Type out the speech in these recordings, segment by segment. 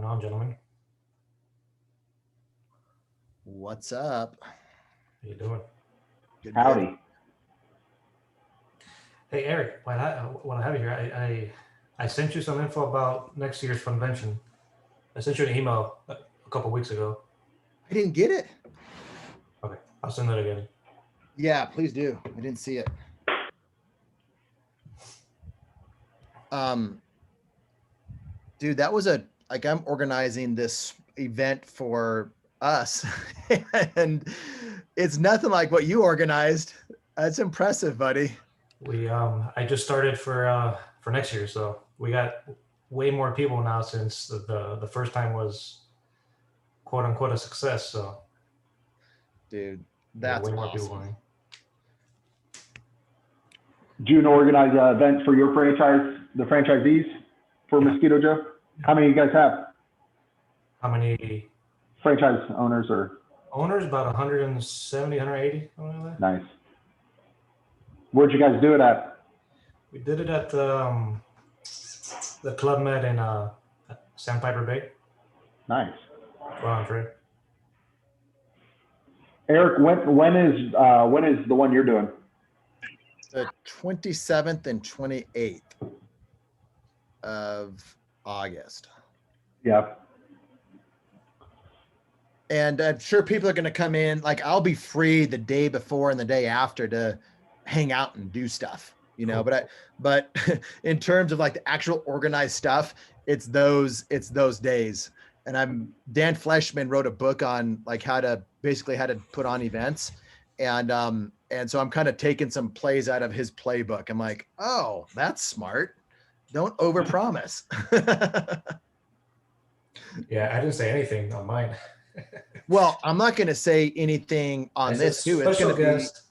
on, gentlemen? What's up? How you doing? Good, good. Howdy. Hey, Eric, while I have you here, I sent you some info about next year's convention. I sent you an email a couple weeks ago. I didn't get it. Okay, I'll send that again. Yeah, please do. I didn't see it. Um, dude, that was I'm organizing this event for us, and it's nothing like what you organized. That's impressive, buddy. I just started for next year, so we got way more people now since the first time was quote unquote a success. So Dude, we got that's way more people awesome. going. June organize events for your franchise, the franchisees for Yeah. Mosquito Joe. How many you guys have? How many Franchise owners or owners? About 170, 180, something like that. nice. Where'd you guys do it at? We did it at the Club Med in Sandpiper Bay. Nice. Well, Trey. Eric, when is the one you're doing? The 27th and 28th of August. Yeah. And I'm sure people are going to come in. Like, I'll be free the day before and the day after to hang out and do stuff, you know. Cool. But in terms of like the actual organized stuff, it's those days. And Dan Fleshman wrote a book on like how to put on events, and so I'm kind of taking some plays out of his playbook. I'm like, oh, that's smart. Don't overpromise. Yeah, I didn't say anything on mine. Well, I'm not going to say anything on As a this too. It's special going to be, guest.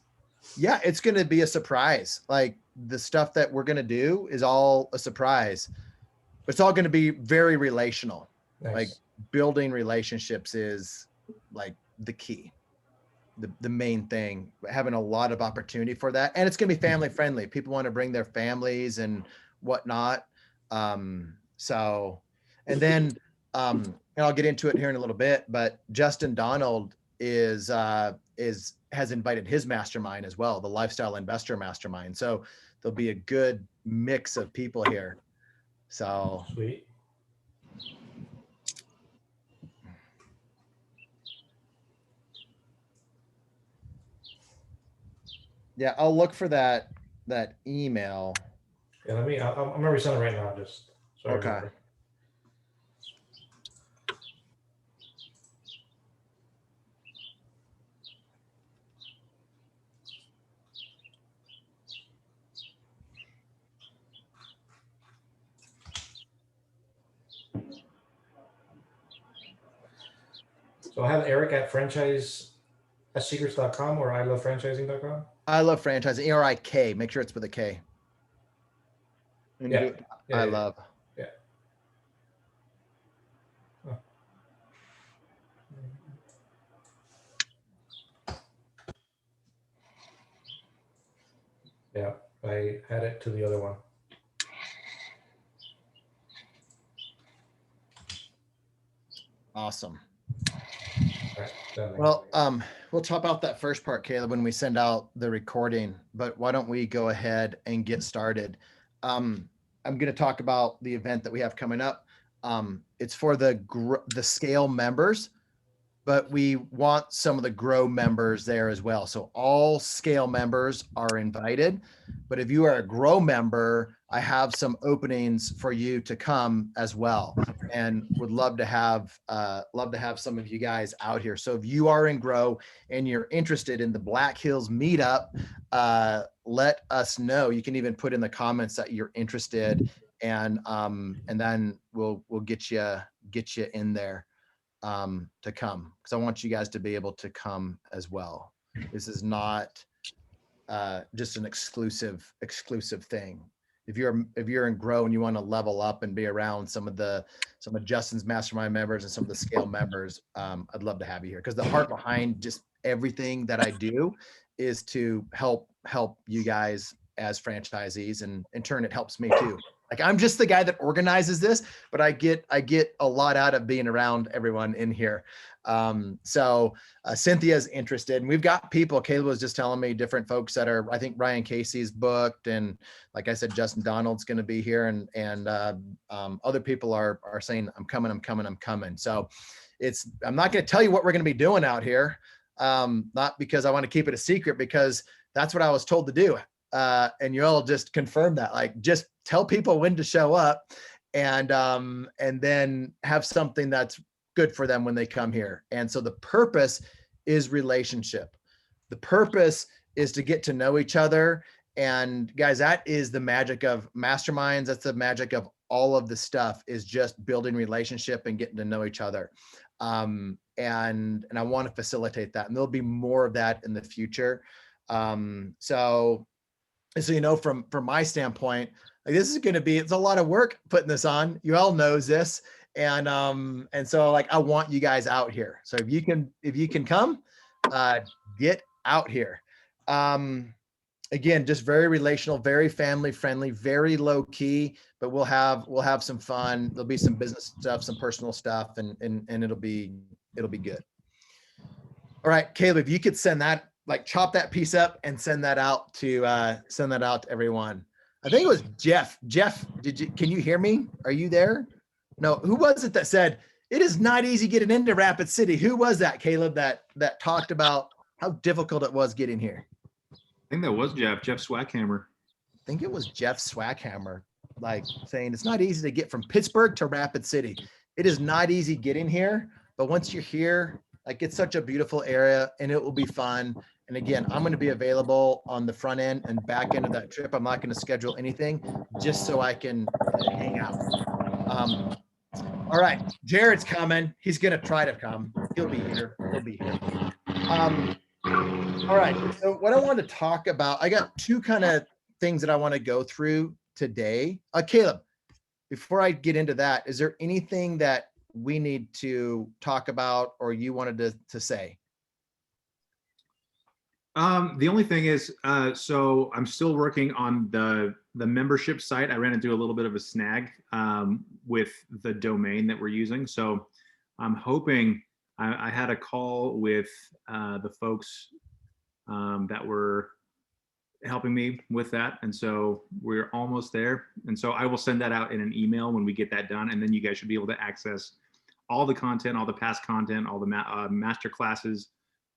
yeah, it's going to be a surprise. Like the stuff that we're going to do is all a surprise. It's all going to be very relational. Nice. Like building relationships is like the key, the main thing, having a lot of opportunity for that. And it's going to be family friendly. People want to bring their families and whatnot. So, and then, and I'll get into it here in a little bit, but Justin Donald has invited his mastermind as well, the Lifestyle Investor Mastermind. So there'll be a good mix of people here. So Sweet. yeah, I'll look for that email. Yeah, I'm gonna resend it right now. Just so I Okay. remember. So I have Eric at franchise@secrets.com or ilovefranchising.com. I love franchising, ERIK. Make sure it's with a K. And Yeah. do- Yeah, I yeah. love. Yeah. Oh. Yeah, I had it to the other one. Awesome. All right, done. Well, we'll top out that first part, Caleb, when we send out the recording, but why don't we go ahead and get started? I'm going to talk about the event that we have coming up. It's for the scale members, but we want some of the grow members there as well. So all scale members are invited, but if you are a grow member, I have some openings for you to come as well, and would love to have some of you guys out here. So if you are in grow and you're interested in the Black Hills meetup, let us know. You can even put in the comments that you're interested, and then we'll get you in there to come, because I want you guys to be able to come as well. This is not just an exclusive thing. If you're in grow and you want to level up and be around some of Justin's mastermind members and some of the scale members, I'd love to have you here, because the heart behind just everything that I do is to help you guys as franchisees, and in turn it helps me too. Like I'm just the guy that organizes this, but I get a lot out of being around everyone in here. So Cynthia's interested, and we've got people. Caleb was just telling me different folks that are. I think Ryan Casey's booked, and like I said, Justin Donald's going to be here, and other people are saying I'm coming. So I'm not going to tell you what we're going to be doing out here, not because I want to keep it a secret, because that's what I was told to do. And you all just confirm that, like, just tell people when to show up, and then have something that's good for them when they come here. And so the purpose is relationship. The purpose is to get to know each other. And guys, that is the magic of masterminds. That's the magic of all of the stuff, is just building relationship and getting to know each other. And I want to facilitate that. And there'll be more of that in the future. So you know, from my standpoint, like, this is going to be, it's a lot of work putting this on. You all knows this. And so, like, I want you guys out here. So if you can come, get out here. Again, just very relational, very family friendly, very low key, but we'll have some fun. There'll be some business stuff, some personal stuff, and it'll be good. All right, Caleb, if you could send that, like, chop that piece up and send that out to everyone. I think it was Jeff. Jeff, can you hear me? Are you there? No, who was it that said it is not easy getting into Rapid City? Who was that, Caleb, that talked about how difficult it was getting here? I think that was Jeff Swackhammer. I think it was Jeff Swackhammer, like, saying it's not easy to get from Pittsburgh to Rapid City. It is not easy getting here, but once you're here, like, it's such a beautiful area and it will be fun. And again, I'm going to be available on the front end and back end of that trip. I'm not going to schedule anything, just so I can hang out. All right, Jared's coming. He's going to try to come. He'll be here. All right. So what I want to talk about, I got two kind of things that I want to go through today. Caleb, before I get into that, is there anything that we need to talk about or you wanted to say? The only thing is, so I'm still working on the membership site. I ran into a little bit of a snag with the domain that we're using. So I'm hoping, I had a call with the folks that were helping me with that. And so we're almost there. And so I will send that out in an email when we get that done. And then you guys should be able to access all the content, all the past content, all the master classes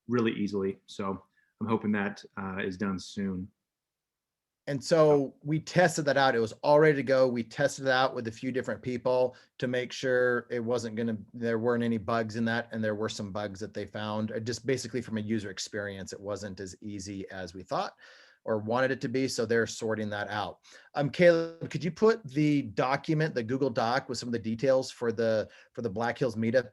really easily. So I'm hoping that is done soon. And so we tested that out. It was all ready to go. We tested it out with a few different people to make sure there weren't any bugs in that. And there were some bugs that they found. Just basically from a user experience, it wasn't as easy as we thought or wanted it to be. So they're sorting that out. Caleb, could you put the document, the Google Doc with some of the details for the Black Hills meetup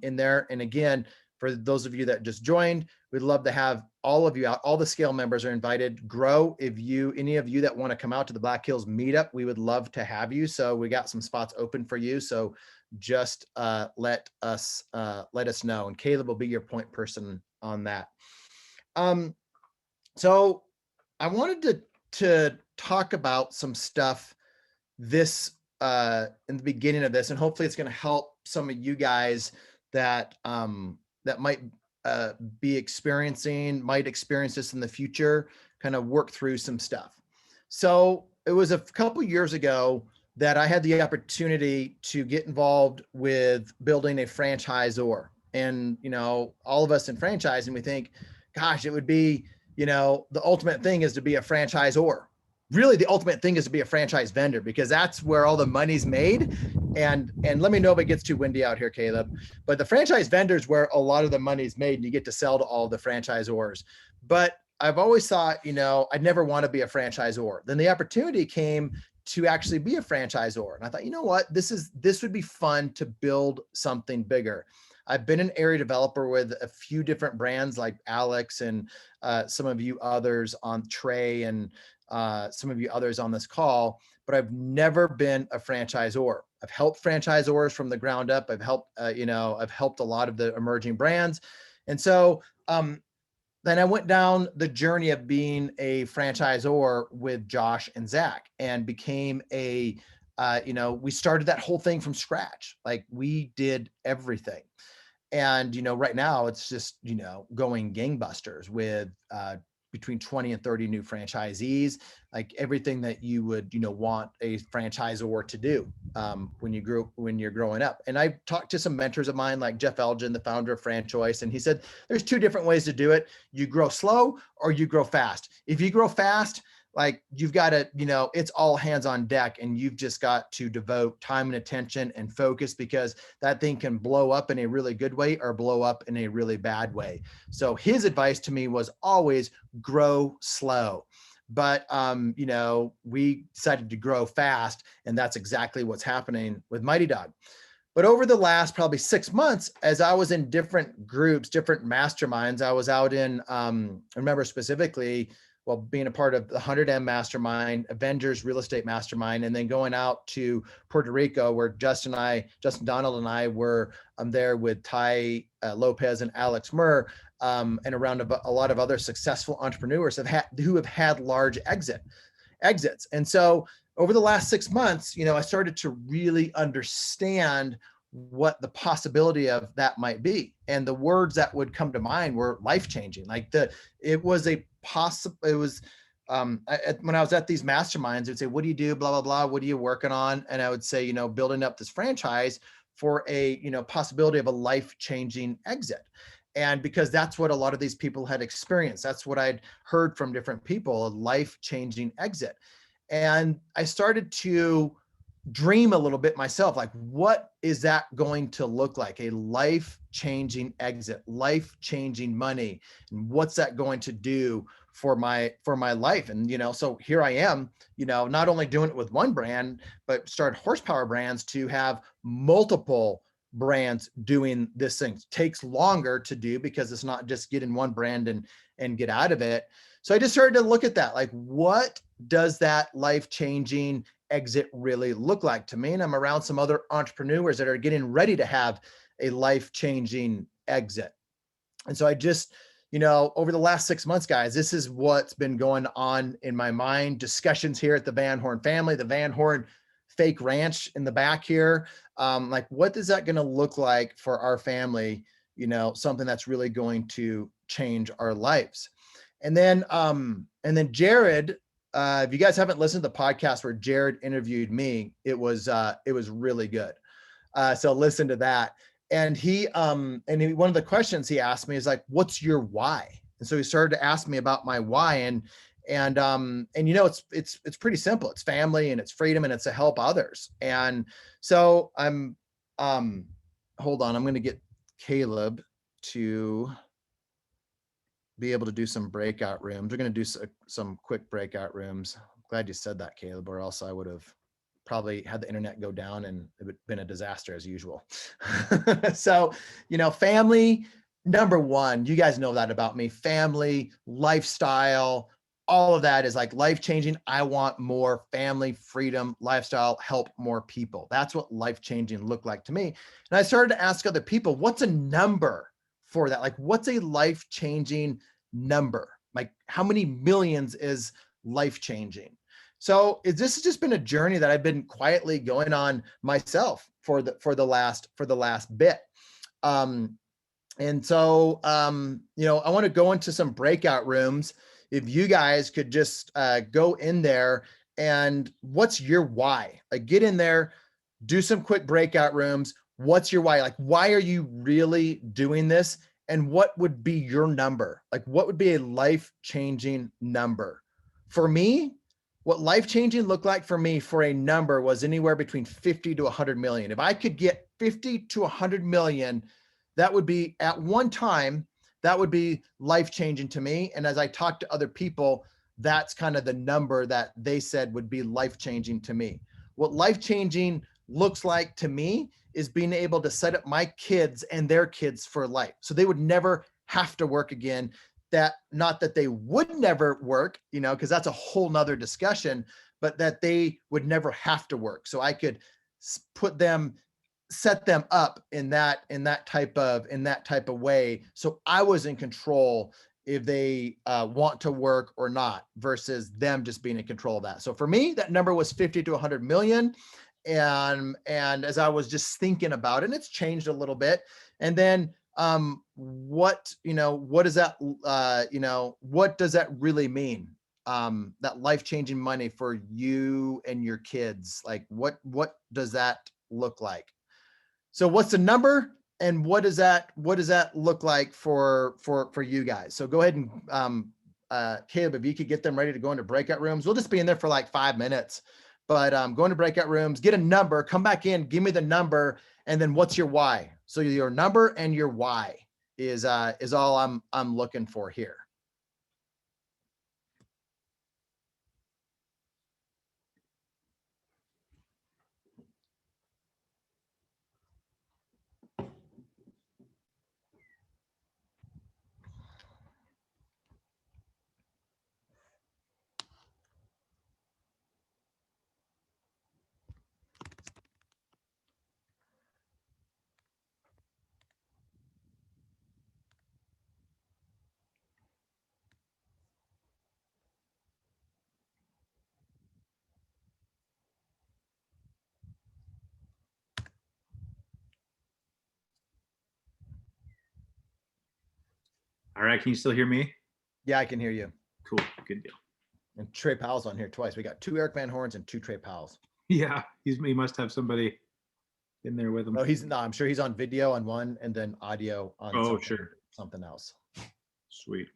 in there? And again, for those of you that just joined, we'd love to have all of you out. All the Scale members are invited. Grow, any of you that want to come out to the Black Hills meetup, we would love to have you. So we got some spots open for you. So just let us know. And Caleb will be your point person on that. So I wanted to talk about some stuff in the beginning of this, and hopefully it's going to help some of you guys that might might experience this in the future, kind of work through some stuff. So it was a couple years ago that I had the opportunity to get involved with building a franchisor. And, you know, all of us in franchising, we think, gosh, it would be, you know, the ultimate thing is to be a franchisor. Really, the ultimate thing is to be a franchise vendor, because that's where all the money's made. And let me know if it gets too windy out here, Caleb, but the franchise vendors where a lot of the money's made, and you get to sell to all the franchisors. But I've always thought, you know, I'd never want to be a franchisor. Then the opportunity came to actually be a franchisor. And I thought, you know what, this would be fun to build something bigger. I've been an area developer with a few different brands like Alex and some of you others on Trey and some of you others on this call, but I've never been a franchisor. I've helped franchisors from the ground up. I've helped a lot of the emerging brands. And so then I went down the journey of being a franchisor with Josh and Zach and became we started that whole thing from scratch. Like we did everything. And, right now it's just, going gangbusters with between 20 and 30 new franchisees, like everything that you would, want a franchisor to do when you're growing up. And I talked to some mentors of mine, like Jeff Elgin, the founder of FranChoice, and he said, there's two different ways to do it. You grow slow or you grow fast. If you grow fast, like you've got to, it's all hands on deck, and you've just got to devote time and attention and focus, because that thing can blow up in a really good way or blow up in a really bad way. So his advice to me was always grow slow. But, we decided to grow fast, and that's exactly what's happening with Mighty Dog. But over the last probably 6 months, as I was in different groups, different masterminds, I was out in, I remember specifically, being a part of the 100M Mastermind, Avengers Real Estate Mastermind, and then going out to Puerto Rico, where Justin Donald and I were there with Ty Lopez and Alex Murr, and around a lot of other successful entrepreneurs who have had large exits. And so over the last 6 months, I started to really understand what the possibility of that might be. And the words that would come to mind were life-changing. Like when I was at these masterminds, it would say, what do you do? Blah, blah, blah. What are you working on? And I would say, building up this franchise for a, possibility of a life-changing exit. And because that's what a lot of these people had experienced. That's what I'd heard from different people, a life-changing exit. And I started to dream a little bit myself, like, what is that going to look like? A life-changing exit, life-changing money. And what's that going to do for my life? And, so here I am, not only doing it with one brand, but start Horsepower Brands to have multiple brands doing this thing. It takes longer to do because it's not just get in one brand and get out of it. So I just started to look at that, like, what does that life-changing exit really look like to me? And I'm around some other entrepreneurs that are getting ready to have a life-changing exit. And so I just, over the last 6 months, guys, this is what's been going on in my mind. Discussions here at the Van Horn family, the Van Horn fake ranch in the back here. Like, what is that going to look like for our family? Something that's really going to change our lives. And then Jared, if you guys haven't listened to the podcast where Jared interviewed me, it was really good. So listen to that. And one of the questions he asked me is like, what's your why? And so he started to ask me about my why, and it's pretty simple. It's family, and it's freedom, and it's to help others. And so hold on, I'm going to get Caleb to be able to do some breakout rooms. We're going to do some quick breakout rooms. I'm glad you said that, Caleb, or else I would have probably had the internet go down and it would have been a disaster as usual. So, family, number one, you guys know that about me. Family, lifestyle, all of that is like life-changing. I want more family, freedom, lifestyle, help more people. That's what life-changing looked like to me. And I started to ask other people, what's a number for that? Like, what's a life-changing number? Like, how many millions is life-changing? So this has just been a journey that I've been quietly going on myself for the last bit. And so, I want to go into some breakout rooms. If you guys could just go in there, and what's your why? Like, get in there, do some quick breakout rooms. What's your why? Like, why are you really doing this? And what would be your number? Like, what would be a life-changing number? For me, what life-changing looked like for me for a number was anywhere between 50 to 100 million. If I could get 50 to 100 million, that would be, at one time, that would be life-changing to me. And as I talked to other people, that's kind of the number that they said would be life-changing to me. What life-changing looks like to me is being able to set up my kids and their kids for life. So they would never have to work again. That, not that they would never work, because that's a whole nother discussion, but that they would never have to work. So I could set them up in that type of way. So I was in control if they want to work or not versus them just being in control of that. So for me, that number was 50 to 100 million. And as I was just thinking about it, and it's changed a little bit. And then what does that what does that really mean? That life-changing money for you and your kids, like what does that look like? So what's the number, and what does that look like for you guys? So go ahead and Caleb, if you could get them ready to go into breakout rooms. We'll just be in there for like 5 minutes, but go into breakout rooms, get a number, come back in, give me the number, and then what's your why? So your number and your why is all I'm looking for here. All right. Can you still hear me? Yeah, I can hear you. Cool. Good deal. And Trey Powell's on here twice. We got 2 Eric Van Horns and 2 Trey Powells. Yeah. He must have somebody in there with him. No, I'm sure he's on video on one and then audio on something else. Sweet.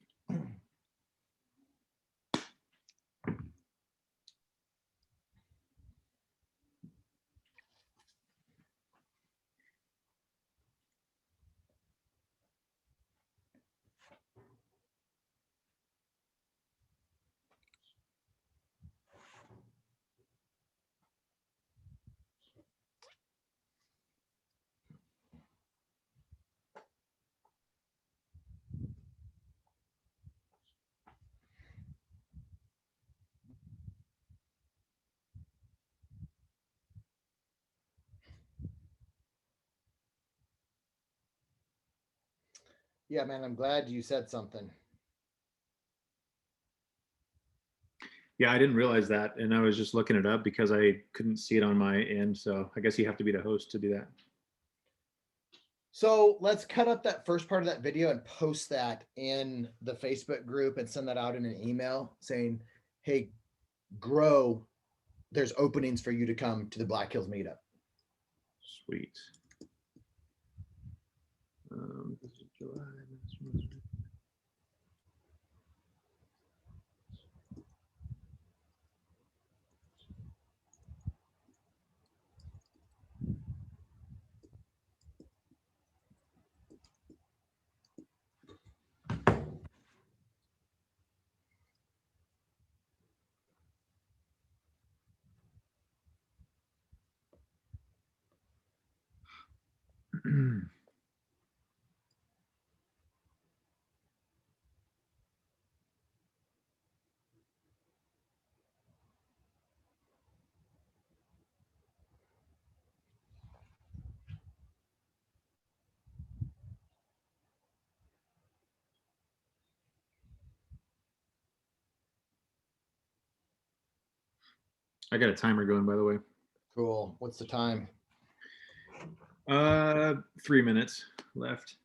Yeah, man, I'm glad you said something. Yeah, I didn't realize that. And I was just looking it up because I couldn't see it on my end. So I guess you have to be the host to do that. So let's cut up that first part of that video and post that in the Facebook group and send that out in an email saying, hey, grow, there's openings for you to come to the Black Hills meetup. Sweet. This is July. I got a timer going, by the way. Cool. What's the time? 3 minutes left.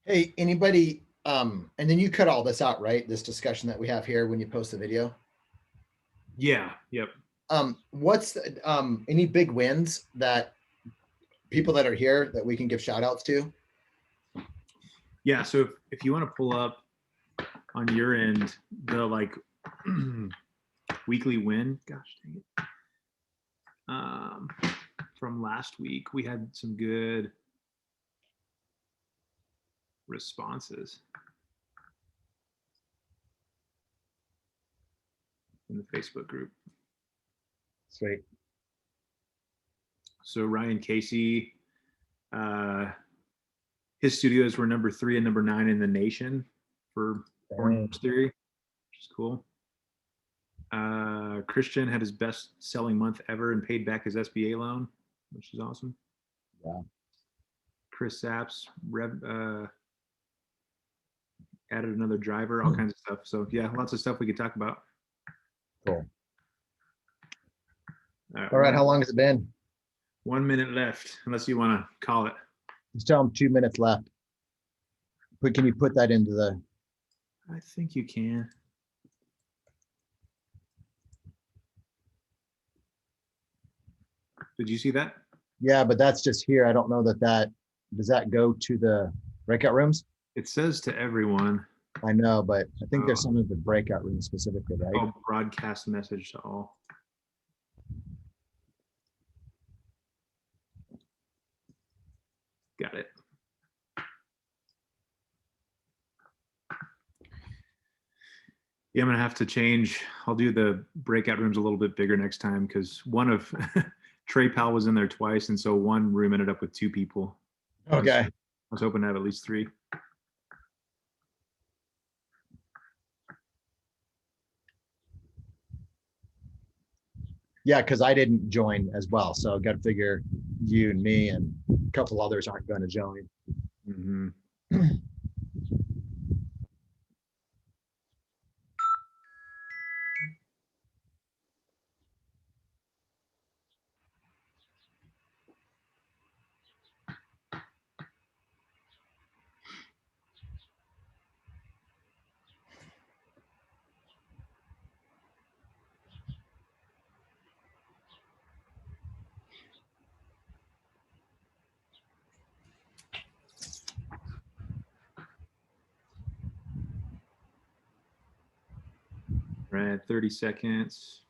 Hey, anybody, and then you cut all this out, right? This discussion that we have here when you post the video? Yeah. Yep. What's any big wins that people that are here that we can give shout outs to? Yeah, so if you want to pull up on your end the like weekly win, gosh dang it. From last week, we had some good responses in the Facebook group. Sweet. So Ryan Casey, his studios were number 3 and number 9 in the nation for Orange Theory, which is cool. Christian had his best selling month ever and paid back his SBA loan, which is awesome. Yeah. Chris Saps added another driver, all kinds of stuff. So yeah, lots of stuff we could talk about. Cool. All right. How long has it been? 1 minute left, unless you want to call it. Just tell them 2 minutes left. But can you put that into the? I think you can. Did you see that? Yeah, but that's just here. I don't know does that go to the breakout rooms? It says to everyone. I know, but I think there's some of the breakout rooms specifically, right? Oh, broadcast message to all. Got it. Yeah, I'm gonna have to change. I'll do the breakout rooms a little bit bigger next time because one of Trey Powell was in there twice, and so one room ended up with 2 people. Okay. I was hoping to have at least 3. Yeah, because I didn't join as well. So got to figure you and me and a couple others aren't going to join. Mm-hmm. Right, 30 seconds.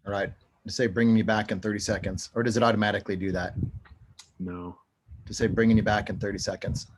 All right. To say bring me back in 30 seconds. Or does it automatically do that? No. To say bringing you back in 30 seconds.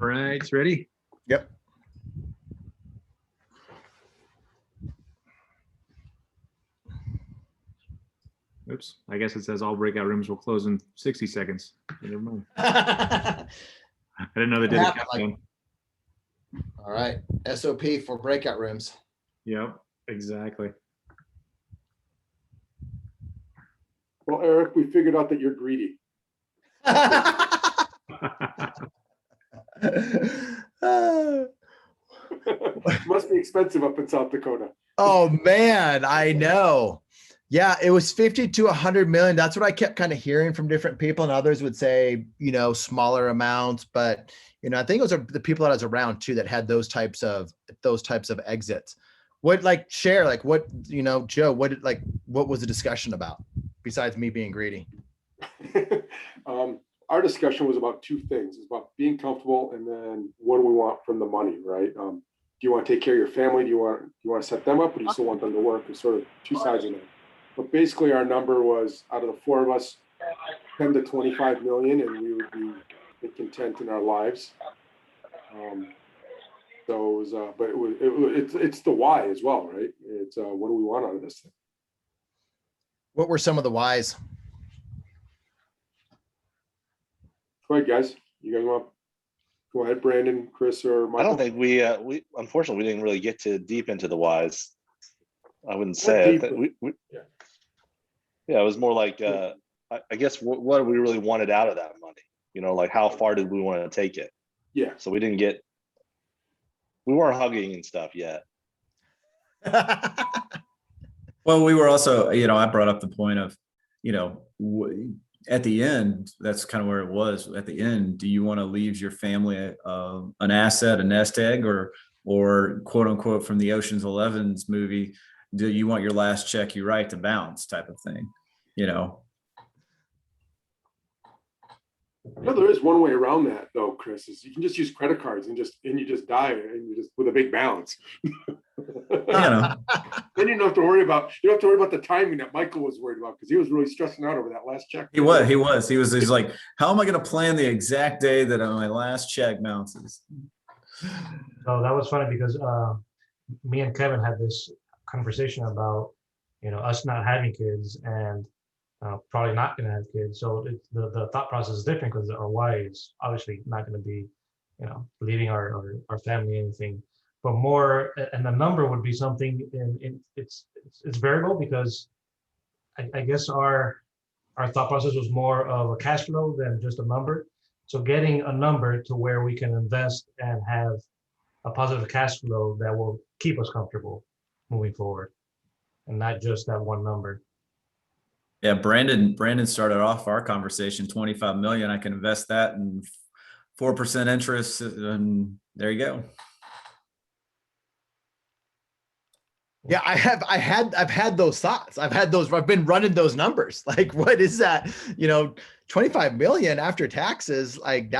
All right, ready? Yep. Oops, I guess it says all breakout rooms will close in 60 seconds. Never mind. All I didn't know they did a happened, countdown. right. SOP for breakout rooms. Yep, exactly. Well, Eric, we figured out that you're greedy. Must be expensive up in South Dakota. Oh man, I know. Yeah, it was 50 to 100 million. That's what I kept kind of hearing from different people, and others would say, smaller amounts. But I think it was the people that I was around too that had those types of exits. What share what Joe? What was the discussion about besides me being greedy? Our discussion was about 2 things. It's about being comfortable, and then what do we want from the money, right? Do you want to take care of your family? Do you want to set them up, or do you still want them to work? There's sort of 2 sides of it. But basically, our number was, out of the 4 of us, 10 to 25 million, and we would be content in our lives. So it was, but it's the why as well, right? It's what do we want out of this thing? What were some of the whys? Go ahead, guys. You guys want? Go ahead, Brandon, Chris, or Michael. I don't think we unfortunately we didn't really get deep into the whys. I wouldn't say it. Yeah, it was more like, I guess what we really wanted out of that money, like how far did we want to take it? Yeah. So we weren't hugging and stuff yet. Well, we were also, I brought up the point of, at the end, that's kind of where it was. At the end, do you want to leave your family an asset, a nest egg, or quote unquote from the Ocean's 11's movie, do you want your last check you write to bounce type of thing? No, there is one way around that though, Chris, is you can just use credit cards and you just die and you just with a big balance. Then you don't have to worry about the timing that Michael was worried about, because he was really stressing out over that last check. He's like, how am I going to plan the exact day that my last check bounces? So that was funny because me and Kevin had this conversation about, us not having kids and probably not going to have kids. So the thought process is different because our why is obviously not going to be, leaving our family anything, but more, and the number would be something it's variable because I guess our thought process was more of a cash flow than just a number. So getting a number to where we can invest and have a positive cash flow that will keep us comfortable moving forward, and not just that one number. Yeah, Brandon started off our conversation, 25 million. I can invest that in 4% interest, and there you go. Yeah, I've had those thoughts. I've been running those numbers. Like, what is that? 25 million after taxes, like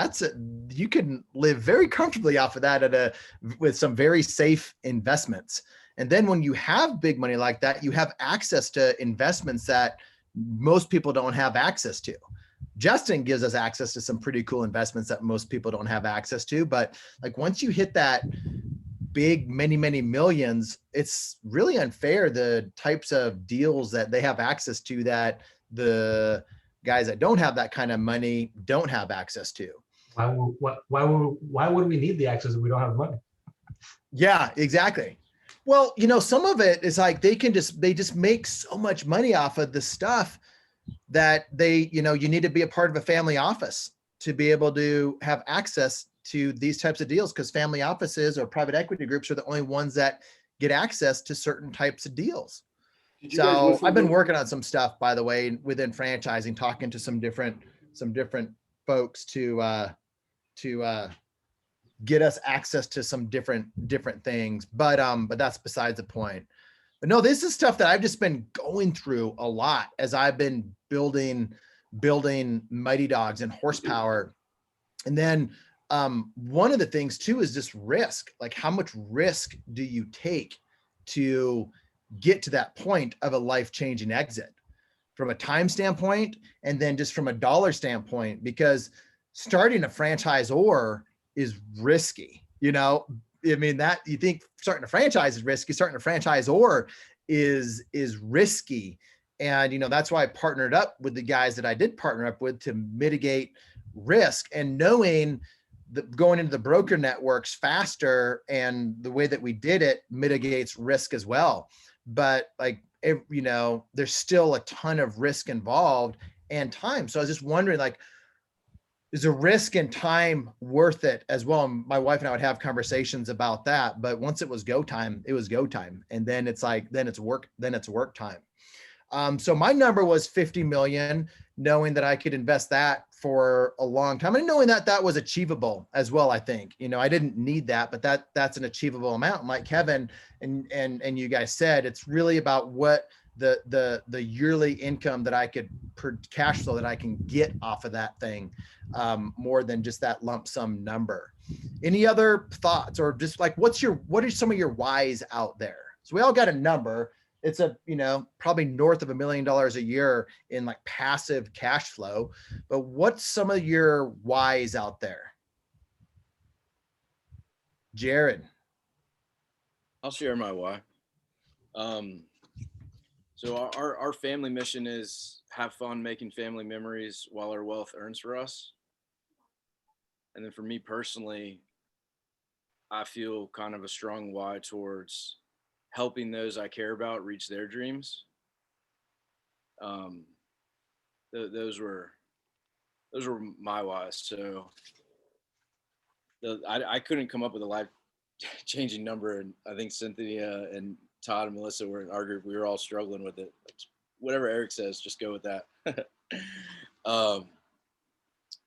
you can live very comfortably off of that with some very safe investments. And then when you have big money like that, you have access to investments that most people don't have access to. Justin gives us access to some pretty cool investments that most people don't have access to. But like, once you hit that big, many millions, it's really unfair the types of deals that they have access to that the guys that don't have that kind of money don't have access to. Why would we need the access if we don't have money? Yeah, exactly. Well, some of it is like they just make so much money off of the stuff that you need to be a part of a family office to be able to have access to these types of deals, because family offices or private equity groups are the only ones that get access to certain types of deals. So I've been working on some stuff, by the way, within franchising, talking to some different folks to get us access to some different things, but that's besides the point. But no, this is stuff that I've just been going through a lot as I've been building Mighty Dogs and horsepower. And then one of the things too is just risk. Like, how much risk do you take to get to that point of a life-changing exit from a time standpoint, and then just from a dollar standpoint? Because starting a franchisor is risky. That you think starting a franchise is risky, starting a franchisor is risky. And, that's why I partnered up with the guys that I did partner up with to mitigate risk, and knowing that going into the broker networks faster and the way that we did it mitigates risk as well. But there's still a ton of risk involved and time. So I was just wondering, like, is the risk and time worth it as well? And my wife and I would have conversations about that. But once it was go time, it was go time. And then it's work time. So my number was 50 million, knowing that I could invest that for a long time, and knowing that was achievable as well. I think, I didn't need that, but that's an achievable amount. And like Kevin and you guys said, it's really about what the yearly income that I could, per cash flow that I can get off of that thing, more than just that lump sum number. Any other thoughts, or just like, what are some of your whys out there? So we all got a number. It's probably north of $1 million a year in like passive cash flow, but what's some of your whys out there? Jared. I'll share my why. So our family mission is have fun making family memories while our wealth earns for us. And then for me personally, I feel kind of a strong why towards helping those I care about reach their dreams. those were my whys. So I couldn't come up with a life changing number, and I think Cynthia and Todd and Melissa were in our group. We were all struggling with it. Whatever Eric says, just go with that.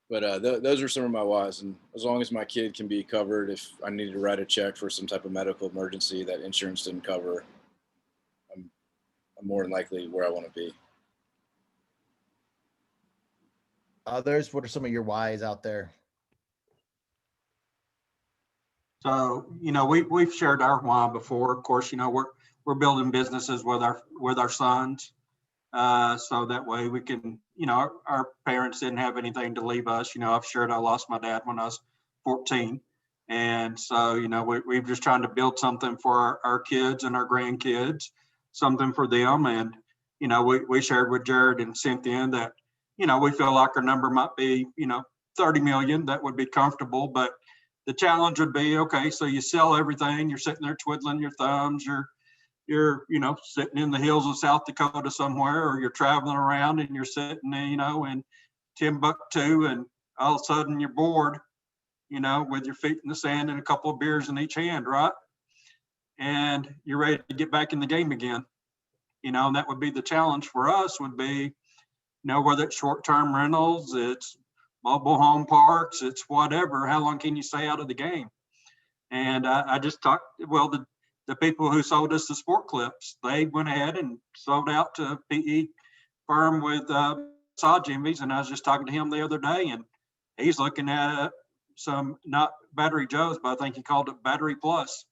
Those are some of my whys, and as long as my kid can be covered, if I needed to write a check for some type of medical emergency that insurance didn't cover, I'm more than likely where I want to be. Others, what are some of your whys out there? So, we've shared our why before. Of course, we're building businesses with our sons. So that way we can, our parents didn't have anything to leave us. I've shared I lost my dad when I was 14. And so, we're just trying to build something for our kids and our grandkids, something for them. And, we shared with Jared and Cynthia that, we feel like our number might be, 30 million. That would be comfortable. But the challenge would be, okay, so you sell everything, you're sitting there twiddling your thumbs, you're sitting in the hills of South Dakota somewhere, or you're traveling around and you're sitting, in Timbuktu, and all of a sudden you're bored, with your feet in the sand and a couple of beers in each hand, right? And you're ready to get back in the game again. And that would be the challenge for us, would be, whether it's short-term rentals, it's mobile home parks, it's whatever, how long can you stay out of the game? And I just talked, the people who sold us the sport clips, they went ahead and sold out to a PE firm with massage envies. And I was just talking to him the other day, and he's looking at some, not Battery Joe's, but I think he called it Battery Plus.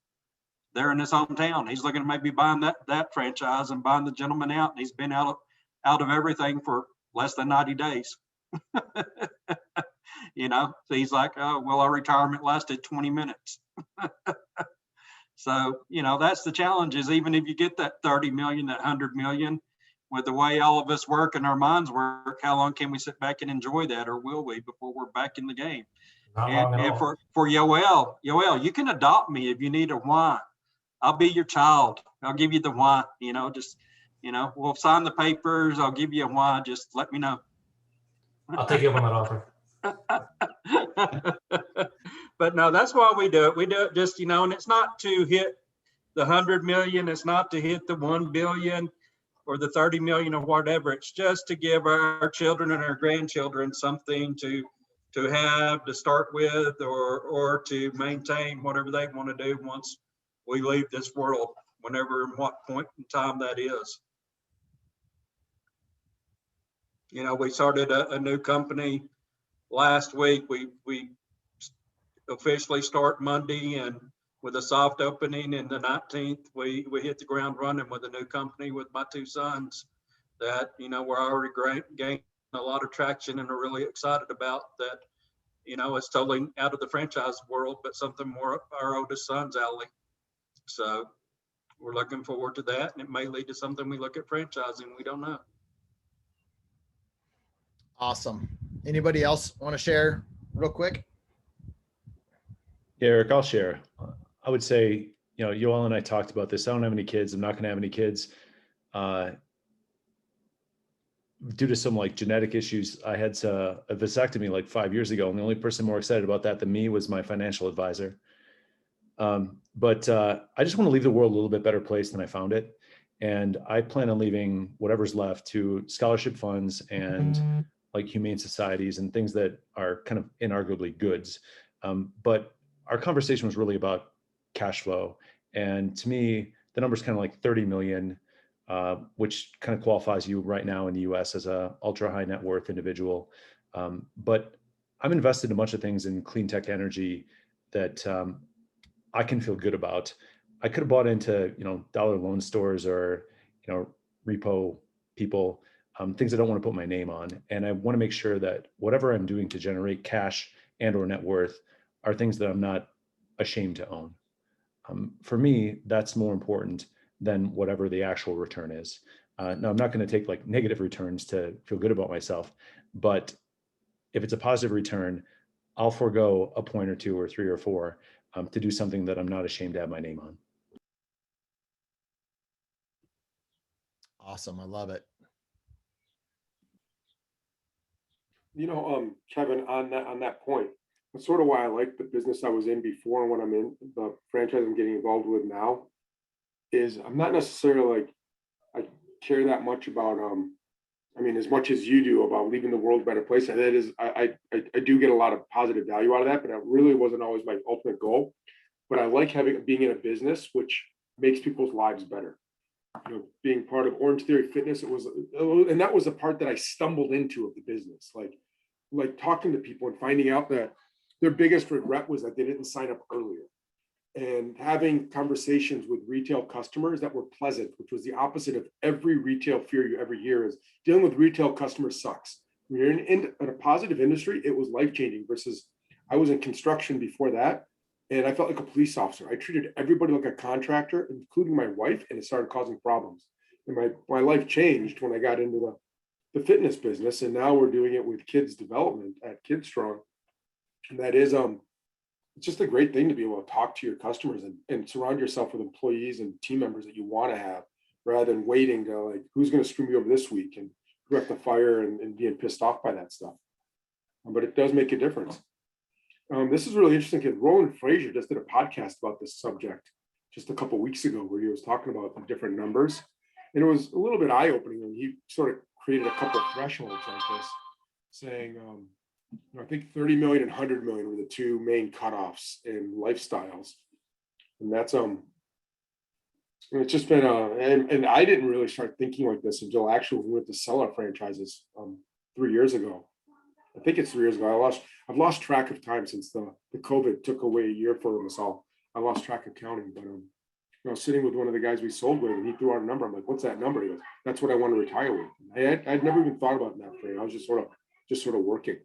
They're in his hometown. He's looking at maybe buying that franchise and buying the gentleman out. And he's been out of everything for less than 90 days. So he's like, oh, well, our retirement lasted 20 minutes. So, that's the challenge, is even if you get that 30 million, that 100 million, with the way all of us work and our minds work, how long can we sit back and enjoy that, or will we, before we're back in the game? Not long at And all. for Yoel, you can adopt me if you need a why. I'll be your child. I'll give you the why, we'll sign the papers. I'll give you a why. Just let me know. I'll take you up on that offer. But no, that's why we do it. We do it just, and it's not to hit the 100 million. It's not to hit the 1 billion or the 30 million or whatever. It's just to give our children and our grandchildren something to have to start with, or to maintain whatever they want to do once we leave this world, whenever and what point in time that is. We started a new company last week. We officially start Monday, and with a soft opening in the 19th, we hit the ground running with a new company with my two sons that, we're already gaining a lot of traction and are really excited about that. It's totally out of the franchise world, but something more up our oldest son's alley. So we're looking forward to that, and it may lead to something we look at franchising. We don't know. Awesome. Anybody else want to share real quick? Yeah, Eric, I'll share. I would say, Yoel and I talked about this. I don't have any kids. I'm not going to have any kids. Due to some genetic issues, I had a vasectomy 5 years ago. And the only person more excited about that than me was my financial advisor. But I just want to leave the world a little bit better place than I found it. And I plan on leaving whatever's left to scholarship funds and humane societies and things that are kind of inarguably goods. But our conversation was really about cash flow. And to me, the number is kind of 30 million, which kind of qualifies you right now in the US as a ultra high net worth individual. But I'm invested in a bunch of things in clean tech energy that I can feel good about. I could have bought into, dollar loan stores or, repo people, things I don't want to put my name on. And I want to make sure that whatever I'm doing to generate cash and or net worth are things that I'm not ashamed to own. For me, that's more important than whatever the actual return is. Now, I'm not going to take negative returns to feel good about myself, but if it's a positive return, I'll forego a point or two or three or four to do something that I'm not ashamed to have my name on. Awesome. I love it. Kevin, on that point, that's sort of why I like the business I was in before and what I'm in, the franchise I'm getting involved with now, is I'm not necessarily like, I care that much about, as much as you do about leaving the world a better place. And that is, I do get a lot of positive value out of that, but it really wasn't always my ultimate goal. But I like being in a business which makes people's lives better. Being part of Orange Theory Fitness, and that was the part that I stumbled into of the business. Like talking to people and finding out that their biggest regret was that they didn't sign up earlier, and having conversations with retail customers that were pleasant, which was the opposite of every retail fear you ever hear. Is dealing with retail customers sucks. When you're in a positive industry, it was life-changing. Versus I was in construction before that, and I felt like a police officer. I treated everybody like a contractor, including my wife, and it started causing problems. And my life changed when I got into the fitness business, and now we're doing it with kids development at KidStrong. And that is it's just a great thing to be able to talk to your customers and surround yourself with employees and team members that you want to have, rather than waiting to like, who's going to screw me over this week, and wreck the fire and being pissed off by that stuff. But it does make a difference. This is really interesting because Roland Frazier just did a podcast about this subject just a couple of weeks ago, where he was talking about the different numbers, and it was a little bit eye-opening. And he sort of created a couple of thresholds like this, saying, I think 30 million and 100 million were the two main cutoffs in lifestyles, and that's it's just been and I didn't really start thinking like this until actually we went to sell our franchises 3 years ago. I think it's 3 years ago. I've lost track of time since the COVID took away a year for us all. I lost track of counting, but I was sitting with one of the guys we sold with, and he threw out a number. I'm like, "What's that number?" He goes, "That's what I want to retire with." I'd never even thought about that frame. I was just sort of working.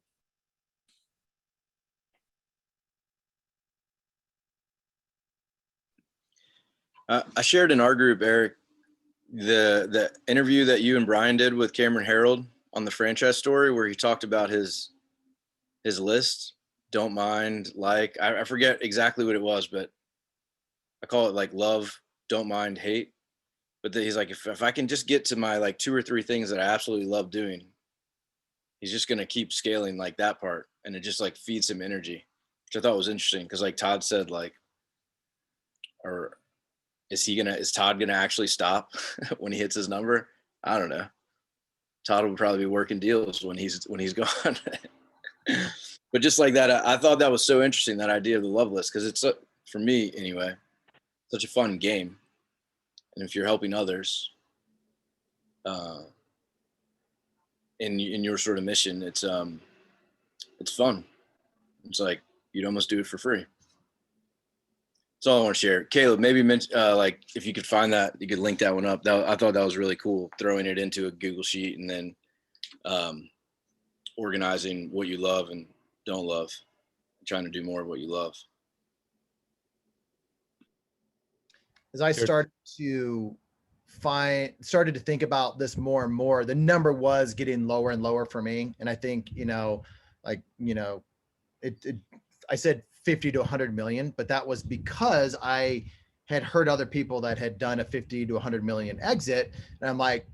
I shared in our group, Eric, the interview that you and Brian did with Cameron Harold on the franchise story, where he talked about his list. Don't mind, like, I forget exactly what it was, but I call it like love, don't mind, hate. But he's like, if I can just get to my like 2 or 3 things that I absolutely love doing, he's just gonna keep scaling like that part, and it just like feeds him energy, which I thought was interesting. Because like Todd said, like, or is Todd gonna actually stop when he hits his number? I don't know. Todd will probably be working deals when he's gone. But just like that, I thought that was so interesting, that idea of the love list, because it's, for me anyway, such a fun game. And if you're helping others in your sort of mission, it's fun. It's like you'd almost do it for free. That's all I want to share. Caleb, maybe like if you could find that, you could link that one up. I thought that was really cool, throwing it into a Google sheet and then organizing what you love and don't love, trying to do more of what you love. As I started to think about this more and more, the number was getting lower and lower for me. And I think, I said 50 to 100 million, but that was because I had heard other people that had done a 50 to 100 million exit. And I'm like,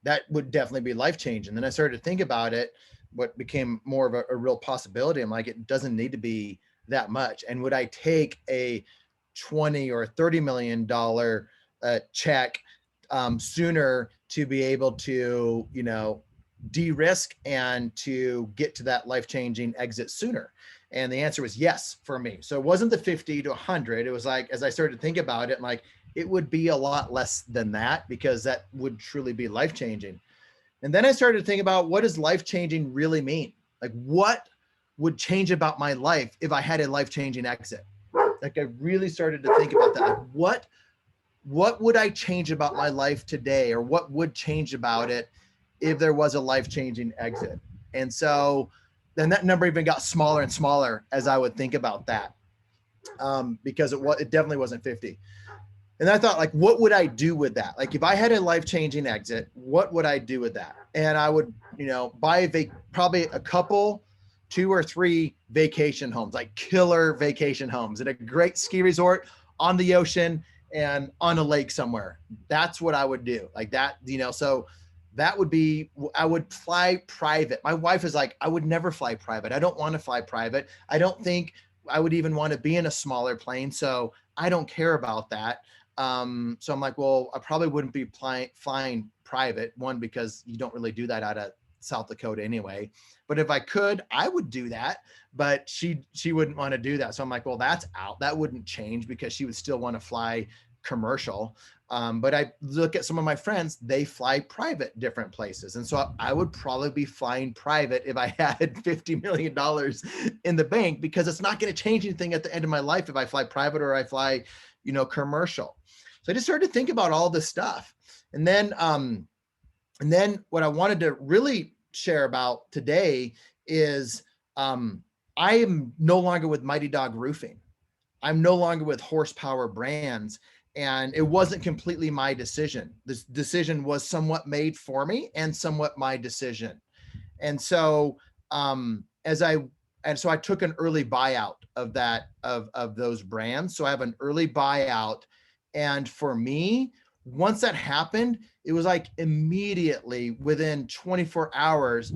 that would definitely be life-changing. Then I started to think about it, what became more of a real possibility. I'm like, it doesn't need to be that much. And would I take a 20 or $30 million check sooner to be able to, de-risk and to get to that life-changing exit sooner? And the answer was yes for me. So it wasn't the 50 to 100. It was like, as I started to think about it, like it would be a lot less than that, because that would truly be life-changing. And then I started to think about, what does life-changing really mean? Like, what would change about my life if I had a life-changing exit? Like, I really started to think about that. Like, what would I change about my life today? Or what would change about it if there was a life-changing exit? And so then that number even got smaller and smaller as I would think about that, because it definitely wasn't 50. And I thought, like, what would I do with that? Like, if I had a life-changing exit, what would I do with that? And I would, buy probably a couple, 2 or 3 vacation homes, like killer vacation homes at a great ski resort on the ocean and on a lake somewhere. That's what I would do. Like that, so that would be, I would fly private. My wife is like, I would never fly private. I don't want to fly private. I don't think I would even want to be in a smaller plane. So I don't care about that. So I'm like, well, I probably wouldn't be flying private. One, because you don't really do that out of South Dakota anyway. But if I could, I would do that. But she wouldn't want to do that. So I'm like, well, that's out. That wouldn't change because she would still want to fly commercial. But I look at some of my friends, they fly private different places. And so I would probably be flying private if I had $50 million in the bank, because it's not going to change anything at the end of my life if I fly private or I fly, commercial. So I just started to think about all this stuff. And then what I wanted to really share about today is I am no longer with Mighty Dog Roofing. I'm no longer with Horsepower Brands. And it wasn't completely my decision. This decision was somewhat made for me and somewhat my decision. And so I took an early buyout of that, of those brands. So I have an early buyout. And for me, once that happened, it was like immediately within 24 hours,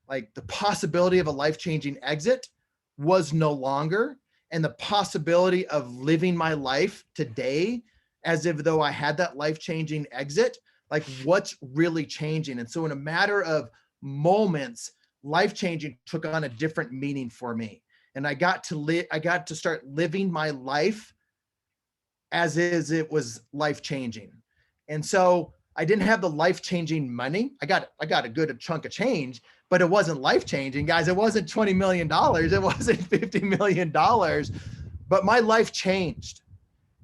like the possibility of a life-changing exit was no longer. And the possibility of living my life today as if though I had that life-changing exit, like what's really changing. And so in a matter of moments, life-changing took on a different meaning for me. And I got to start living my life as is it was life-changing. And so I didn't have the life-changing money. I got a good chunk of change, but it wasn't life-changing, guys. It wasn't $20 million. It wasn't $50 million, but my life changed.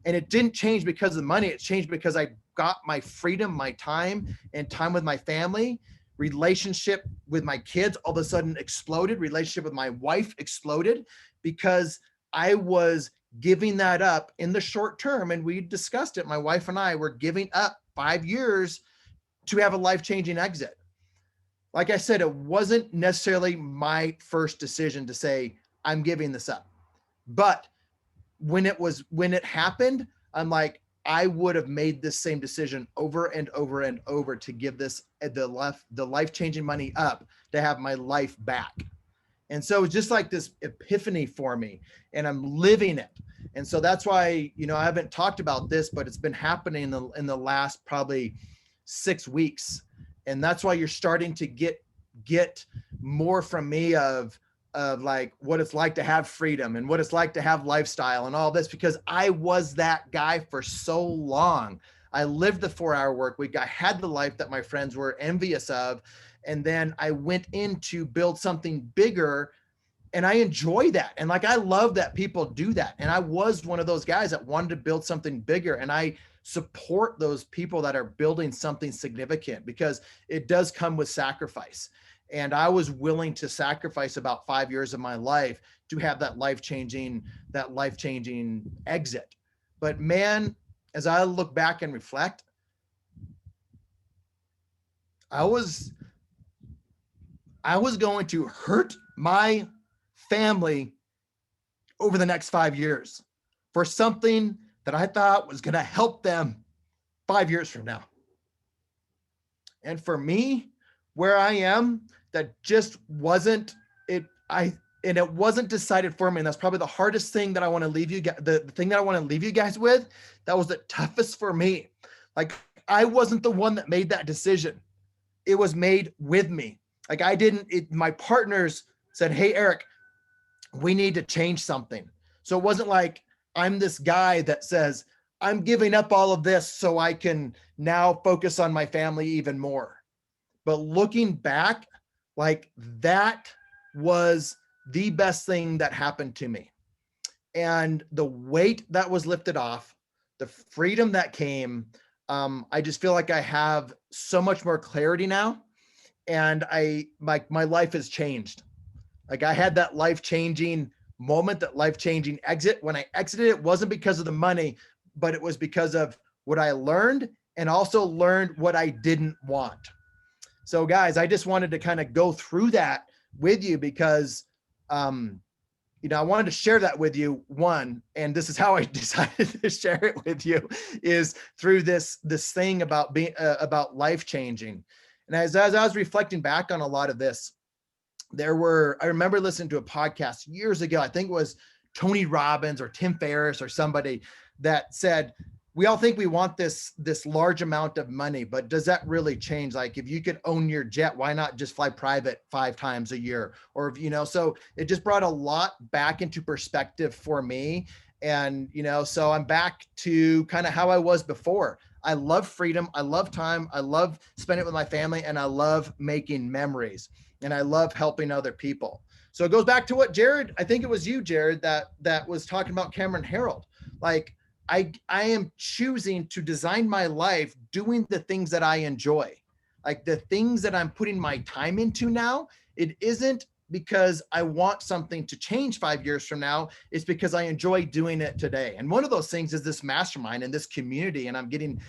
And it didn't change because of the money. It changed because I got my freedom, my time, and time with my family. Relationship with my kids all of a sudden exploded. Relationship with my wife exploded because I was giving that up in the short term. And we discussed it. My wife and I were giving up 5 years to have a life-changing exit. Like I said, it wasn't necessarily my first decision to say, I'm giving this up. But when it happened, I'm like, I would have made this same decision over and over and over to give this the life-changing money up to have my life back. And so it's just like this epiphany for me, and I'm living it. And so that's why, I haven't talked about this, but it's been happening in the last probably 6 weeks. And that's why you're starting to get more from me of like what it's like to have freedom and what it's like to have lifestyle and all this, because I was that guy for so long. I lived the 4-hour work week. I had the life that my friends were envious of. And then I went in to build something bigger, and I enjoy that. And like, I love that people do that. And I was one of those guys that wanted to build something bigger. And I support those people that are building something significant, because it does come with sacrifice. And I was willing to sacrifice about 5 years of my life to have that life-changing exit. But man, as I look back and reflect, I was going to hurt my family over the next 5 years for something that I thought was going to help them 5 years from now. And for me, where I am, that just wasn't it. And it wasn't decided for me. And that's probably the hardest thing that I want to leave you guys. The thing that I want to leave you guys with, that was the toughest for me. Like, I wasn't the one that made that decision. It was made with me. Like, my partners said, hey, Eric, we need to change something. So it wasn't like I'm this guy that says, I'm giving up all of this so I can now focus on my family even more. But looking back, like, that was the best thing that happened to me. And the weight that was lifted off, the freedom that came, I just feel like I have so much more clarity now. And my life has changed. Like, I had that life-changing moment, that life-changing exit. When I exited, it wasn't because of the money, but it was because of what I learned, and also learned what I didn't want. So guys, I just wanted to kind of go through that with you because, I wanted to share that with you, one, and this is how I decided to share it with you, is through this thing about being, about life-changing. And as I was reflecting back on a lot of this, I remember listening to a podcast years ago, I think it was Tony Robbins or Tim Ferriss or somebody that said, we all think we want this large amount of money, but does that really change? Like if you could own your jet, why not just fly private 5 times a year? Or, so it just brought a lot back into perspective for me. And, so I'm back to kind of how I was before. I love freedom. I love time. I love spending it with my family, and I love making memories, and I love helping other people. So it goes back to what Jared, I think it was you, Jared, that was talking about Cameron Herold. Like I am choosing to design my life doing the things that I enjoy, like the things that I'm putting my time into now. It isn't because I want something to change 5 years from now. It's because I enjoy doing it today. And one of those things is this mastermind and this community. And I'm getting,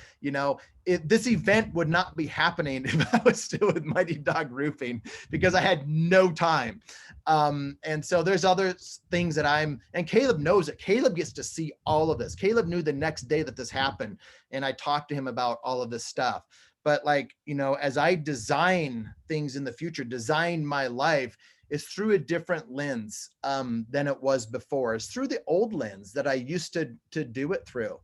this event would not be happening if I was still with Mighty Dog Roofing, because I had no time. And so there's other things that and Caleb knows it. Caleb gets to see all of this. Caleb knew the next day that this happened. And I talked to him about all of this stuff. But as I design things in the future, design my life, is through a different lens than it was before. It's through the old lens that I used to do it through.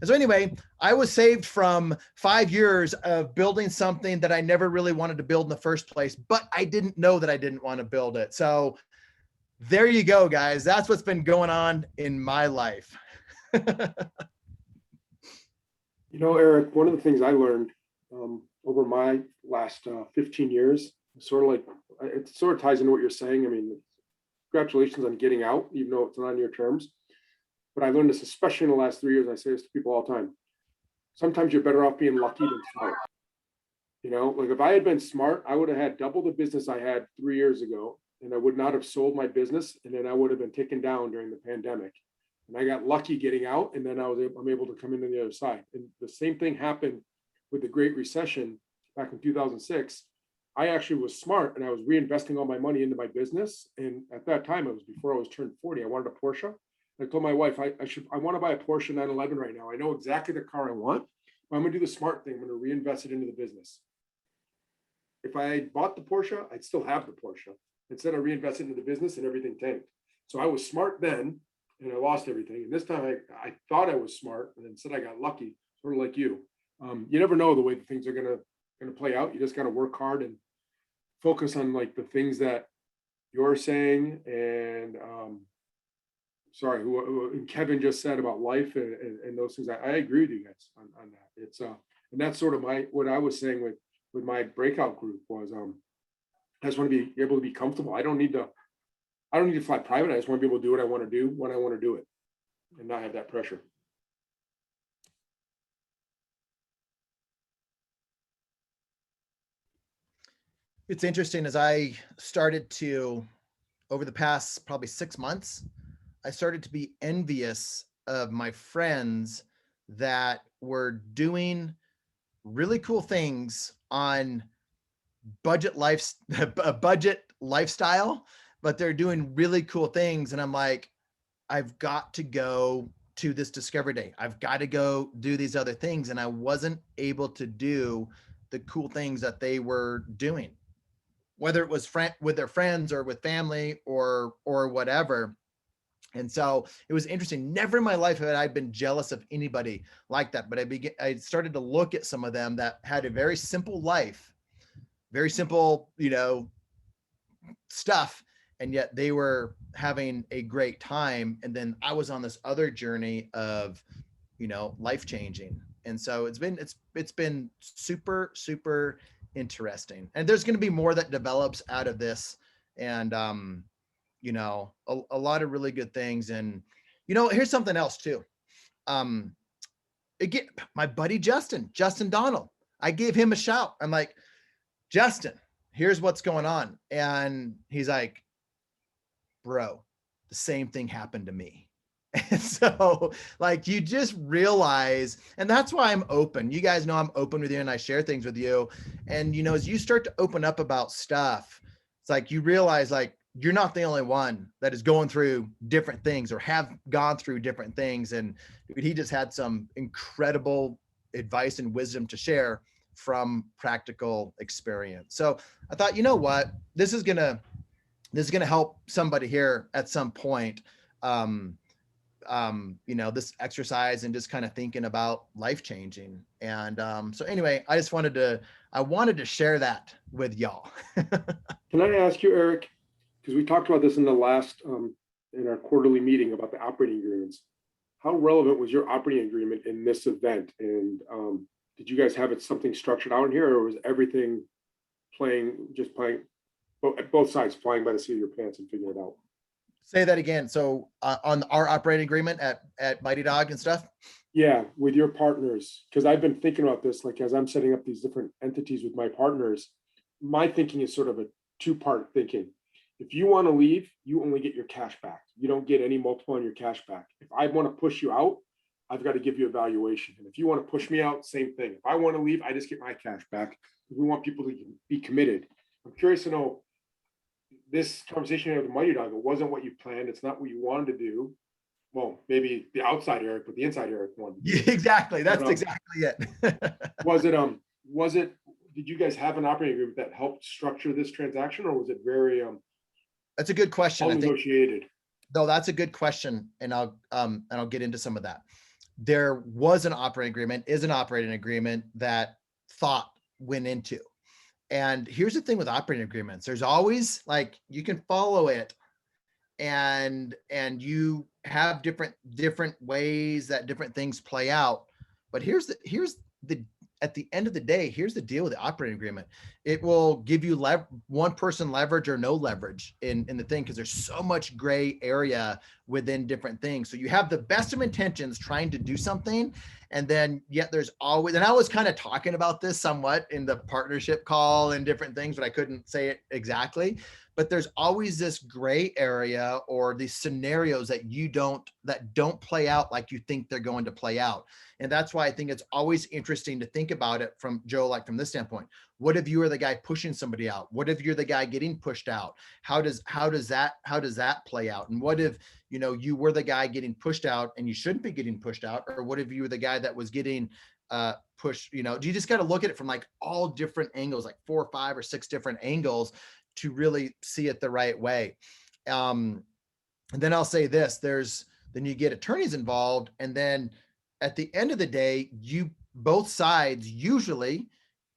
And so anyway, I was saved from 5 years of building something that I never really wanted to build in the first place, but I didn't know that I didn't want to build it. So there you go, guys. That's what's been going on in my life. Eric, one of the things I learned over my last 15 years, it sort of ties into what you're saying. I mean, congratulations on getting out, even though it's not on your terms. But I learned this, especially in the last 3 years. I say this to people all the time. Sometimes you're better off being lucky than smart. If I had been smart, I would have had double the business I had 3 years ago, and I would not have sold my business, and then I would have been taken down during the pandemic. And I got lucky getting out, and then I'm able to come in on the other side. And the same thing happened with the Great Recession back in 2006. I actually was smart, and I was reinvesting all my money into my business. And at that time, it was before I was turned 40. I wanted a Porsche. And I told my wife, I want to buy a Porsche 911 right now. I know exactly the car I want, but I'm going to do the smart thing. I'm going to reinvest it into the business. If I had bought the Porsche, I'd still have the Porsche. Instead, I reinvested into the business and everything tanked. So I was smart then, and I lost everything. And this time I thought I was smart, and instead I got lucky, sort of like you. You never know the way things are going to play out. You just got to work hard and focus on the things that you're saying. And who Kevin just said about life and those things. I agree with you guys on that. It's and that's sort of what I was saying with my breakout group was I just want to be able to be comfortable. I don't need to fly private. I just want to be able to do what I want to do when I want to do it and not have that pressure. It's interesting, as I started to, over the past probably 6 months, I started to be envious of my friends that were doing really cool things on budget lifestyle, but they're doing really cool things. And I'm like, I've got to go to this Discovery Day. I've got to go do these other things. And I wasn't able to do the cool things that they were doing, whether it was with their friends or with family or whatever. And so it was interesting. Never in my life had I been jealous of anybody like that. But I started to look at some of them that had a very simple life, very simple, stuff. And yet they were having a great time. And then I was on this other journey of, life changing. And so it's been super, super interesting. And there's going to be more that develops out of this. And, a lot of really good things. And, here's something else too. Again, my buddy, Justin Donald, I gave him a shout. I'm like, Justin, here's what's going on. And he's like, bro, the same thing happened to me. And so you just realize, and that's why I'm open. You guys know I'm open with you and I share things with you. And, as you start to open up about stuff, it's you realize you're not the only one that is going through different things or have gone through different things. And he just had some incredible advice and wisdom to share from practical experience. So I thought, you know what, this is gonna help somebody here at some point. This exercise and just kind of thinking about life changing. And so anyway, I wanted to share that with y'all. Can I ask you, Eric, because we talked about this in the last, in our quarterly meeting about the operating agreements. How relevant was your operating agreement in this event? And did you guys have it something structured out in here, or was everything just playing, both sides flying by the seat of your pants and figuring it out? Say that again. So on our operating agreement at Mighty Dog and stuff? Yeah, with your partners, because I've been thinking about this, like as I'm setting up these different entities with my partners, my thinking is sort of a two-part thinking. If you want to leave, you only get your cash back. You don't get any multiple on your cash back. If I want to push you out, I've got to give you a valuation. And if you want to push me out, same thing. If I want to leave, I just get my cash back. We want people to be committed. I'm curious to know, this conversation with the Mighty Dog, it wasn't what you planned. It's not what you wanted to do. Well, maybe the outside Eric, but the inside Eric wanted. Yeah, exactly. That's exactly it. Did you guys have an operating agreement that helped structure this transaction, or was it very that's a good question. negotiated? No, that's a good question. And I'll get into some of that. There was an operating agreement, is an operating agreement that thought went into. And here's the thing with operating agreements. There's always, like, you can follow it and you have different ways that different things play out. But here's the at the end of the day, here's the deal with the operating agreement. It will give you one person leverage or no leverage in the thing, because there's so much gray area within different things. So you have the best of intentions trying to do something, and then yet there's always, and I was kind of talking about this somewhat in the partnership call and different things, but I couldn't say it exactly. But there's always this gray area or these scenarios that don't play out like you think they're going to play out. And that's why I think it's always interesting to think about it from Joe, like from this standpoint. What if you are the guy pushing somebody out? What if you're the guy getting pushed out? How does that play out? And what if, you were the guy getting pushed out and you shouldn't be getting pushed out? Or what if you were the guy that was getting pushed? You just got to look at it from like all different angles, like 4 or 5 or 6 different angles to really see it the right way. And then I'll say this, then you get attorneys involved. And then at the end of the day, both sides usually,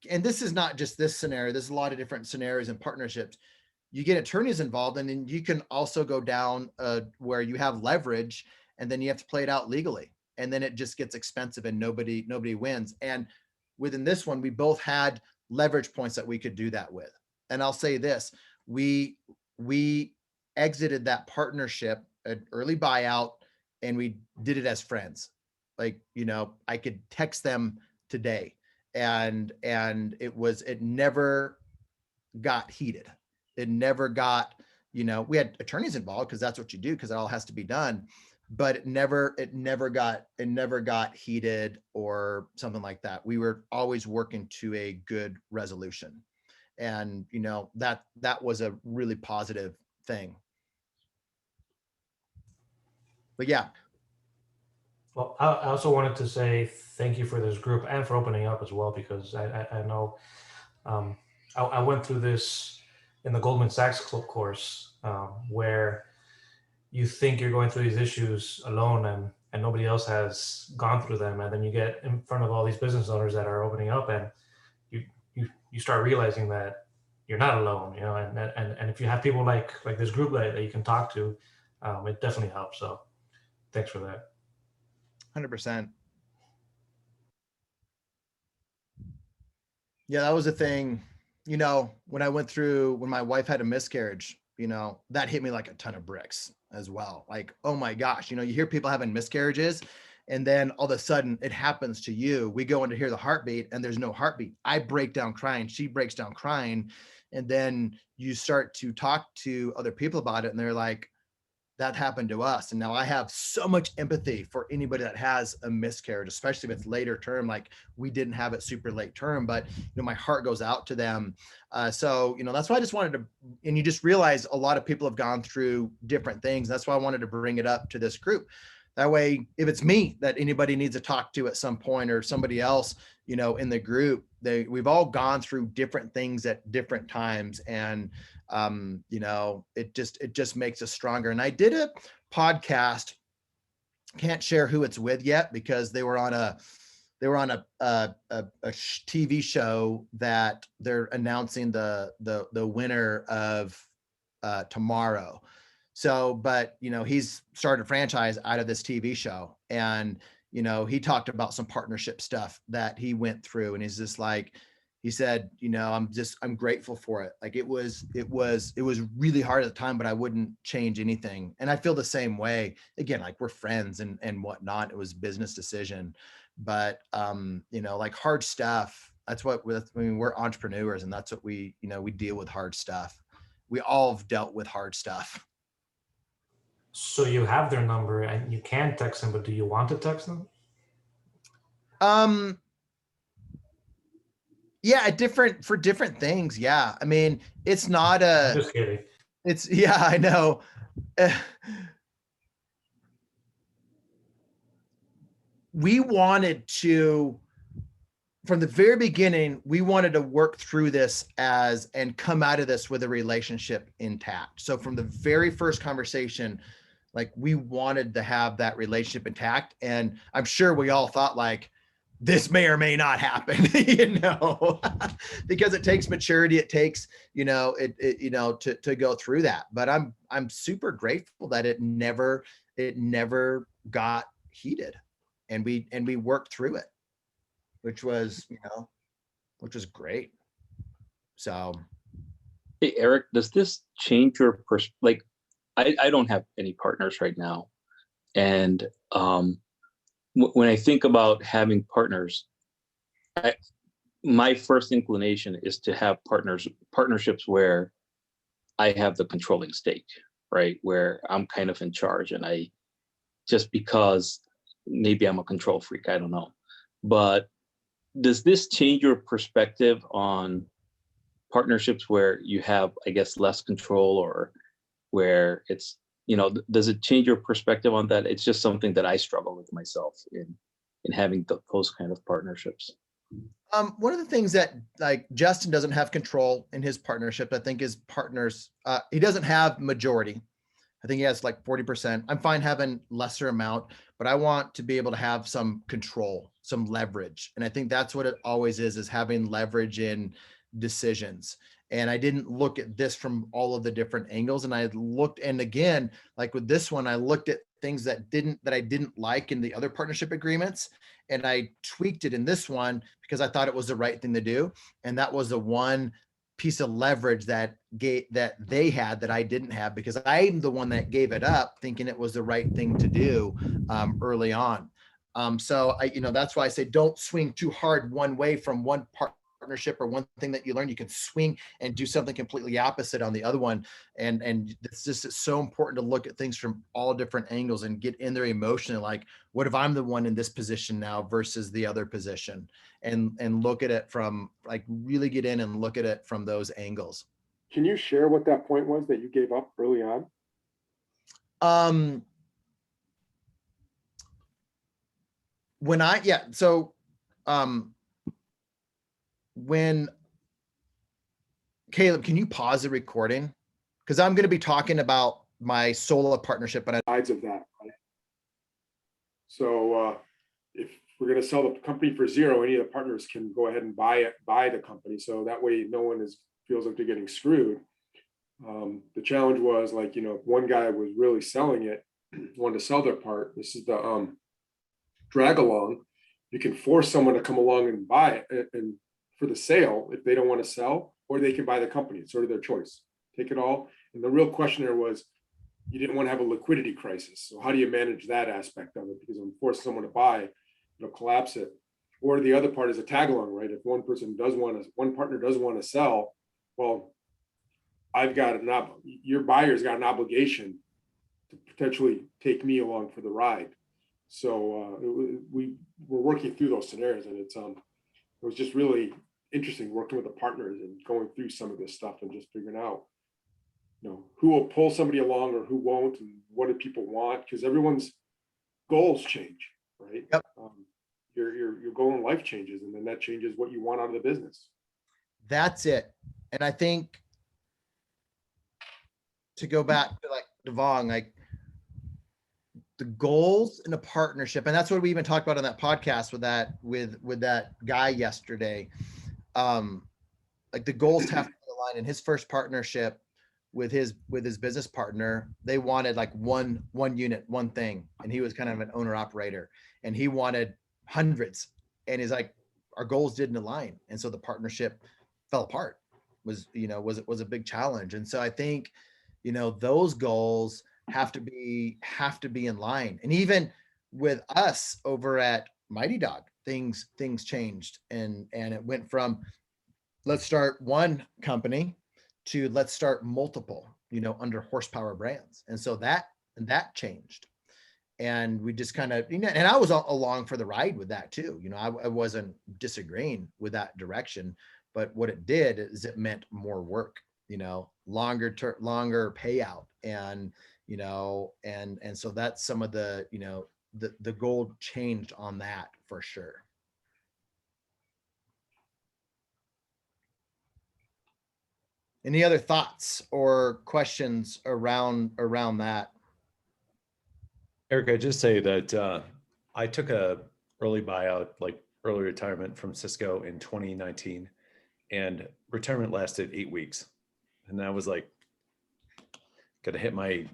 and this is not just this scenario, there's a lot of different scenarios and partnerships. You get attorneys involved, and then you can also go down where you have leverage, and then you have to play it out legally. And then it just gets expensive and nobody wins. And within this one, we both had leverage points that we could do that with. And I'll say this, we exited that partnership, an early buyout, and we did it as friends. Like, I could text them today and it never got heated. It never got, we had attorneys involved because that's what you do, because it all has to be done, but it never got heated or something like that. We were always working to a good resolution. And, that was a really positive thing. But yeah. Well, I also wanted to say thank you for this group and for opening up as well, because I know I went through this in the Goldman Sachs course where you think you're going through these issues alone and nobody else has gone through them. And then you get in front of all these business owners that are opening up, and you start realizing that you're not alone, and if you have people like this group that you can talk to, it definitely helps. So thanks for that. 100%. Yeah, that was a thing, when my wife had a miscarriage, that hit me like a ton of bricks as well. Like, oh my gosh, you hear people having miscarriages, and then all of a sudden it happens to you. We go in to hear the heartbeat and there's no heartbeat. I break down crying. She breaks down crying. And then you start to talk to other people about it, and they're like, that happened to us. And now I have so much empathy for anybody that has a miscarriage, especially if it's later term. Like, we didn't have it super late term, but my heart goes out to them. So that's why I just wanted to, and you just realize a lot of people have gone through different things. That's why I wanted to bring it up to this group. That way, if it's me that anybody needs to talk to at some point or somebody else, you know, in the group, we've all gone through different things at different times. And, you know, it just makes us stronger. And I did a podcast, can't share who it's with yet because they were on a TV show that they're announcing the winner of tomorrow. So, but you know, he's started a franchise out of this TV show, and you know, he talked about some partnership stuff that he went through, and he's just like, he said, you know, I'm grateful for it. Like it was really hard at the time, but I wouldn't change anything. And I feel the same way. Again, like we're friends and whatnot. It was a business decision, but you know, like hard stuff. That's what we're entrepreneurs, and that's what we deal with hard stuff. We all have dealt with hard stuff. So you have their number and you can text them, but do you want to text them? Yeah, for different things. Yeah. I mean, it's not Just kidding. Yeah, I know. We wanted to, from the very beginning, we wanted to work through this and come out of this with a relationship intact. So from the very first conversation, like we wanted to have that relationship intact. And I'm sure we all thought like, this may or may not happen, you know, because it takes maturity. It takes, you know, to go through that. But I'm super grateful that it never got heated, and we worked through it, which was great. So. Hey, Eric, does this change your like, I don't have any partners right now. And, when I think about having partners, my first inclination is to have partnerships where I have the controlling stake, right? Where I'm kind of in charge, and just because maybe I'm a control freak, I don't know. But does this change your perspective on partnerships where you have, I guess, less control, or where it's, you know, does it change your perspective on that? It's just something that I struggle with myself in having those kind of partnerships. One of the things that like Justin doesn't have control in his partnership, I think his partners, he doesn't have majority. I think he has like 40%. I'm fine having lesser amount, but I want to be able to have some control, some leverage. And I think that's what it always is having leverage in decisions. And I didn't look at this from all of the different angles. And and again, like with this one, I looked at things that I didn't like in the other partnership agreements. And I tweaked it in this one because I thought it was the right thing to do. And that was the one piece of leverage that they had that I didn't have, because I'm the one that gave it up thinking it was the right thing to do early on. So that's why I say don't swing too hard one way from one partnership or one thing that you learn. You can swing and do something completely opposite on the other one. And it's just, it's so important to look at things from all different angles and get in their emotion. Like, what if I'm the one in this position now versus the other position, and look at it from like, really get in and look at it from those angles. Can you share what that point was that you gave up early on? When Caleb, can you pause the recording? Because I'm going to be talking about my solo partnership, but sides of that, right? So if we're going to sell the company for zero, any of the partners can go ahead and buy the company. So that way, no one feels like they're getting screwed. The challenge was like, one guy was really selling it, wanted to sell their part. This is the drag along. You can force someone to come along and buy it and for the sale if they don't want to sell, or they can buy the company. It's sort of their choice. Take it all. And the real question there was, you didn't want to have a liquidity crisis. So how do you manage that aspect of it? Because when you force someone to buy, it'll collapse it. Or the other part is a tag along, right? If one partner does want to sell, well, your buyer's got an obligation to potentially take me along for the ride. So we're working through those scenarios, and it was just really interesting working with the partners and going through some of this stuff and just figuring out, who will pull somebody along or who won't, and what do people want? Because everyone's goals change, right? Yep. Your goal in life changes, and then that changes what you want out of the business. That's it. And I think to go back to like Devon, like the goals in a partnership, and that's what we even talked about on that podcast with that guy yesterday. Like the goals have to align. In his first partnership with his business partner, they wanted like one unit, one thing, and he was kind of an owner operator, and he wanted hundreds, and he's like, our goals didn't align, and so the partnership fell apart. Was a big challenge. And so I think those goals have to be in line. And even with us over at Mighty Dog, things changed, and it went from let's start one company to let's start multiple, under Horsepower Brands. And so that changed. And we just kind of, and I was along for the ride with that too. I wasn't disagreeing with that direction, but what it did is it meant more work, longer payout. And, and so that's some of the, the goal changed on that for sure. Any other thoughts or questions around that? Eric, I just say that I took a early buyout, like early retirement from Cisco in 2019, and retirement lasted 8 weeks. And I was like, got to hit my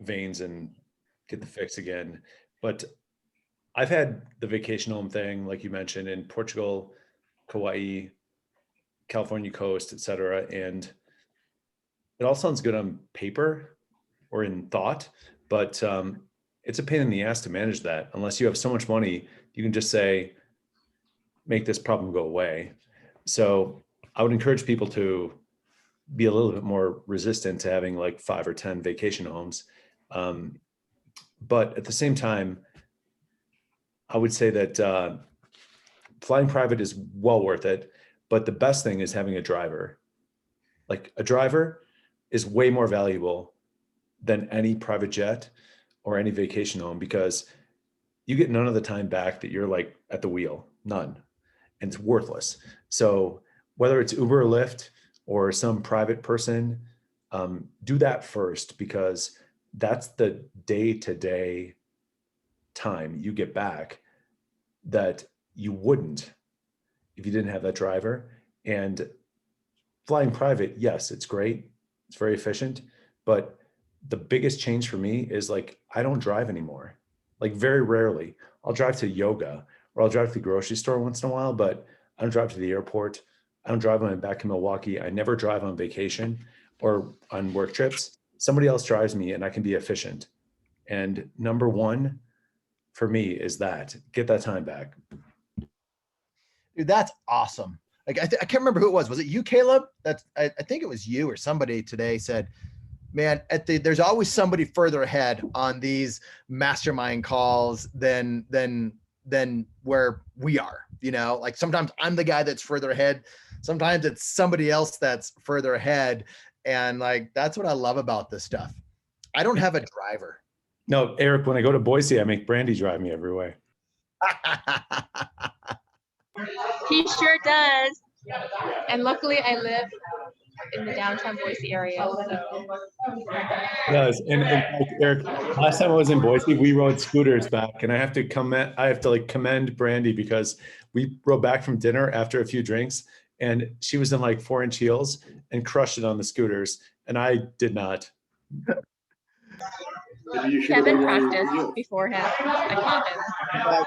veins and get the fix again. But I've had the vacation home thing, like you mentioned, in Portugal, Kauai, California coast, et cetera. And it all sounds good on paper or in thought, but it's a pain in the ass to manage that. Unless you have so much money, you can just say, make this problem go away. So I would encourage people to be a little bit more resistant to having like 5 or 10 vacation homes. But at the same time, I would say that flying private is well worth it. But the best thing is having a driver. Like a driver is way more valuable than any private jet or any vacation home, because you get none of the time back that you're like at the wheel, none. And it's worthless. So whether it's Uber or Lyft or some private person, do that first, because that's the day-to-day time you get back that you wouldn't if you didn't have that driver. And flying private, yes, it's great. It's very efficient. But the biggest change for me is like, I don't drive anymore. Like very rarely. I'll drive to yoga or I'll drive to the grocery store once in a while, but I don't drive to the airport. I don't drive when I'm back in Milwaukee. I never drive on vacation or on work trips. Somebody else drives me and I can be efficient. And number one for me is that, get that time back. Dude, that's awesome. Like I can't remember who it was. Was it you, Caleb? I think it was you or somebody today said, man, there's always somebody further ahead on these mastermind calls than where we are. Like sometimes I'm the guy that's further ahead. Sometimes it's somebody else that's further ahead. And like, that's what I love about this stuff. I don't have a driver. No, Eric, when I go to Boise, I make Brandy drive me everywhere. He sure does. And luckily I live in the downtown Boise area. So. Yes, and like, Eric, last time I was in Boise, we rode scooters back, and I have to commend Brandy, because we rode back from dinner after a few drinks, and she was in like 4-inch heels and crushed it on the scooters, and I did not. Kevin practiced beforehand. I caught him.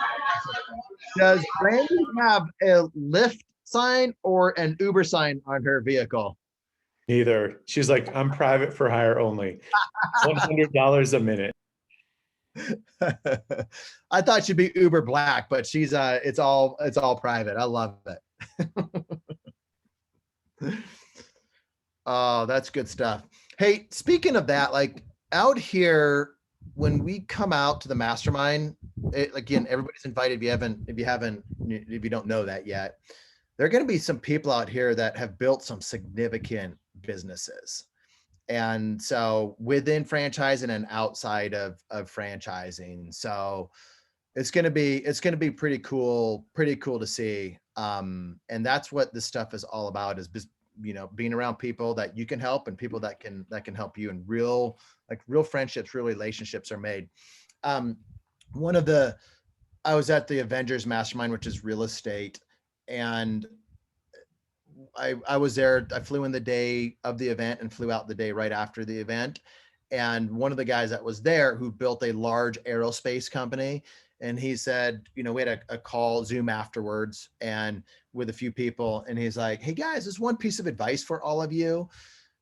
Does Brandy have a Lyft sign or an Uber sign on her vehicle? Neither. She's like, I'm private for hire only. $100 a minute. I thought she'd be Uber Black, but she's it's all private. I love it. Oh, that's good stuff. Hey, speaking of that, like out here, when we come out to the mastermind, again, everybody's invited. If you don't know that yet, there are going to be some people out here that have built some significant businesses. And so within franchising and outside of franchising. So it's going to be pretty cool to see. And that's what this stuff is all about, is just, being around people that you can help and people that can help you, and real friendships, real relationships are made. I was at the Avengers Mastermind, which is real estate, and I was there. I flew in the day of the event and flew out the day right after the event. And one of the guys that was there, who built a large aerospace company, and he said, we had a call Zoom afterwards and with a few people, and he's like, "Hey guys, there's one piece of advice for all of you."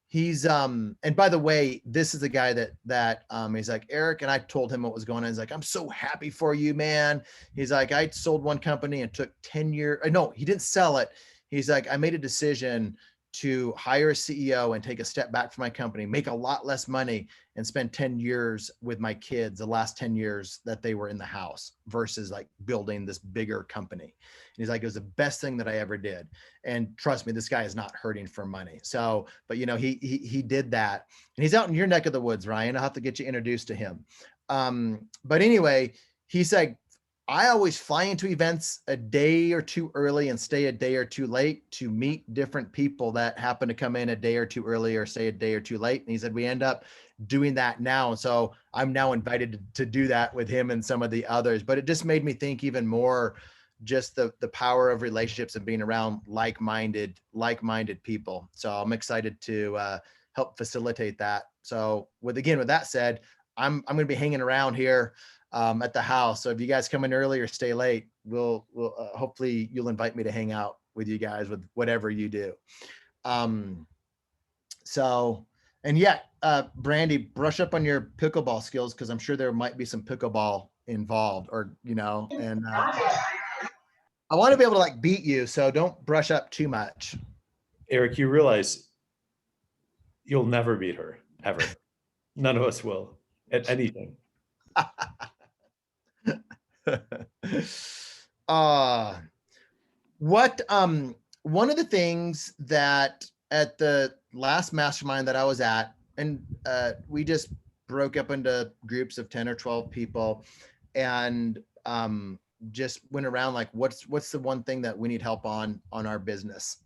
He's and by the way, this is the guy that he's like, "Eric," and I told him what was going on. He's like, "I'm so happy for you, man." He's like, "I sold one company and took 10 years. No, he didn't sell it. He's like, "I made a decision to hire a CEO and take a step back from my company, make a lot less money, and spend 10 years with my kids, the last 10 years that they were in the house, versus like building this bigger company." And he's like, "It was the best thing that I ever did." And trust me, this guy is not hurting for money. So, but he did that, and he's out in your neck of the woods, Ryan. I'll have to get you introduced to him. But anyway, he's like, "I always fly into events a day or two early and stay a day or two late to meet different people that happen to come in a day or two early or stay a day or two late." And he said, "We end up doing that now." And so I'm now invited to do that with him and some of the others. But it just made me think even more, just the power of relationships and being around like-minded people. So I'm excited to help facilitate that. So with that said, I'm going to be hanging around here at the house. So if you guys come in early or stay late, we'll hopefully you'll invite me to hang out with you guys with whatever you do. Brandy, brush up on your pickleball skills, because I'm sure there might be some pickleball involved, and I want to be able to like beat you, so don't brush up too much. Eric, you realize you'll never beat her, ever. None of us will at anything. One of the things that at the last mastermind that I was at, and we just broke up into groups of 10 or 12 people, and just went around like, what's the one thing that we need help on our business,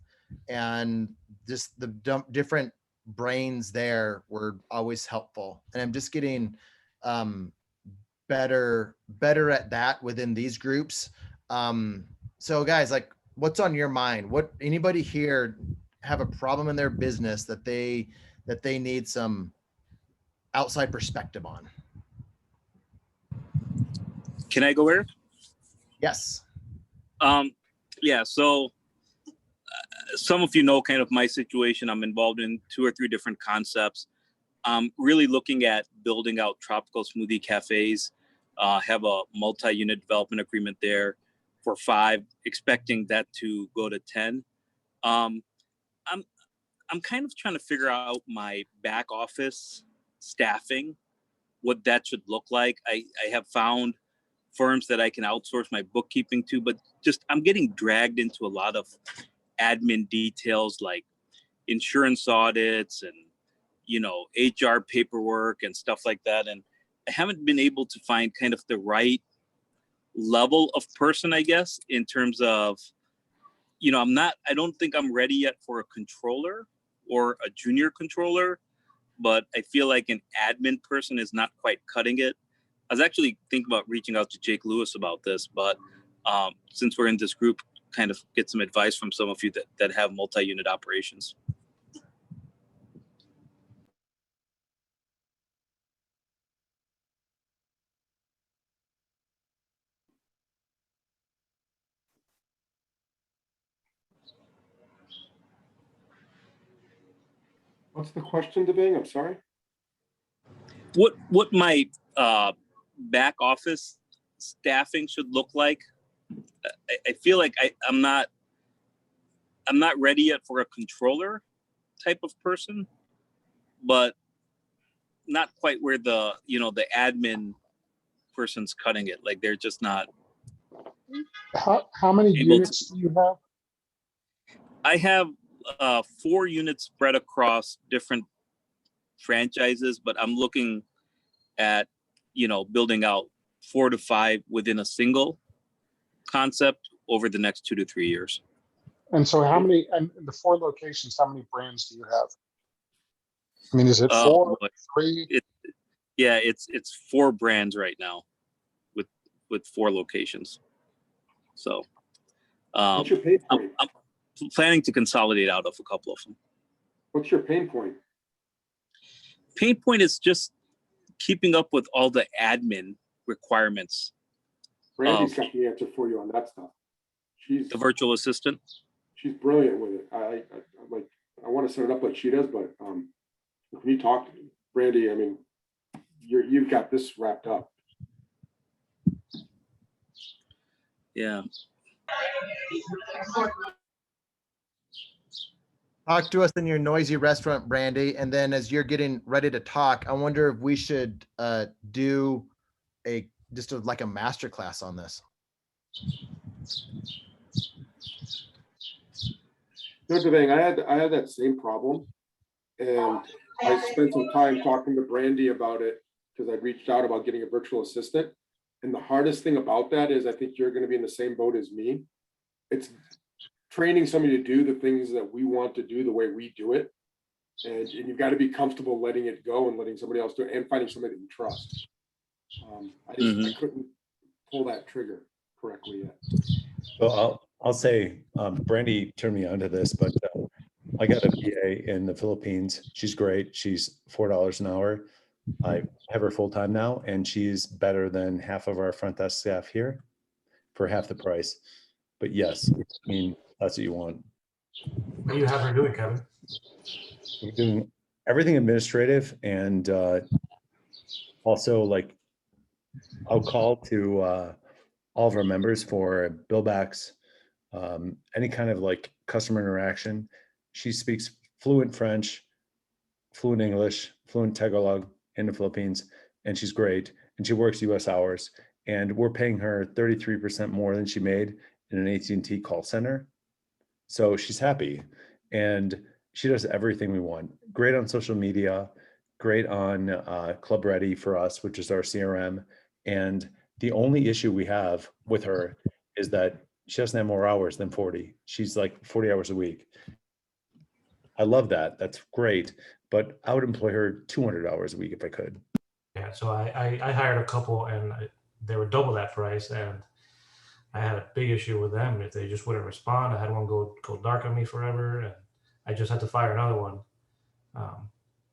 and just the different brains there were always helpful, and I'm just getting better at that within these groups. So guys, like, what's on your mind? What, anybody here have a problem in their business that they need some outside perspective on? Can I go, Eric? Yes. Yeah, so some of you know kind of my situation. I'm involved in 2 or 3 different concepts. Really looking at building out tropical smoothie cafes, have a multi-unit development agreement there for 5, expecting that to go to 10. I'm kind of trying to figure out my back office staffing, what that should look like. I have found firms that I can outsource my bookkeeping to, but just I'm getting dragged into a lot of admin details like insurance audits and HR paperwork and stuff like that. And I haven't been able to find kind of the right level of person, I guess, in terms of, I don't think I'm ready yet for a controller or a junior controller, but I feel like an admin person is not quite cutting it. I was actually thinking about reaching out to Jake Lewis about this, but since we're in this group, kind of get some advice from some of you that have multi-unit operations. What's the question, Devang? I'm sorry. What my back office staffing should look like? I feel like I'm not ready yet for a controller type of person, but not quite where the admin person's cutting it. Like they're just not. How many units do you have? I have 4 units spread across different franchises, but I'm looking at, building out 4 to 5 within a single concept over the next 2 to 3 years. And so how many, and the 4 locations, how many brands do you have? I mean, is it 4, 3? It's 4 brands right now with 4 locations. So What's your pain point? I'm planning to consolidate out of a couple of them. What's your pain point? Pain point is just keeping up with all the admin requirements. Brandy's got the answer for you on that stuff. She's The virtual assistant. she's brilliant with it. I want to set it up like she does, but when you talk to Brandy, I mean, you've got this wrapped up. Yeah. Talk to us in your noisy restaurant, Brandy, and then as you're getting ready to talk, I wonder if we should do like a master class on this. Here's the thing, I had that same problem, and I spent some time talking to Brandy about it because I reached out about getting a virtual assistant. And the hardest thing about that is I think you're going to be in the same boat as me. It's training somebody to do the things that we want to do the way we do it. And you've got to be comfortable letting it go and letting somebody else do it and finding somebody that you trust. I couldn't pull that trigger correctly yet. Well, I'll say Brandy turned me onto this, but I got a VA in the Philippines. She's great. She's $4 an hour. I have her full time now, and she's better than half of our front desk staff here for half the price. But yes, I mean, that's what you want. What do you have her doing, Kevin? We're doing everything administrative, and also like I'll call to all of our members for bill backs, any kind of like customer interaction. She speaks fluent French, fluent English, fluent Tagalog in the Philippines, and she's great. And she works US hours, and we're paying her 33% more than she made in an AT&T call center. So she's happy, and she does everything we want. Great on social media, great on Club Ready for us, which is our CRM. And the only issue we have with her is that she doesn't have more hours than 40. She's like 40 hours a week. I love that. That's great. But I would employ her 200 hours a week if I could. Yeah, so I hired a couple, and they were double that price, and I had a big issue with them. If they just wouldn't respond, I had one go dark on me forever, and I just had to fire another one.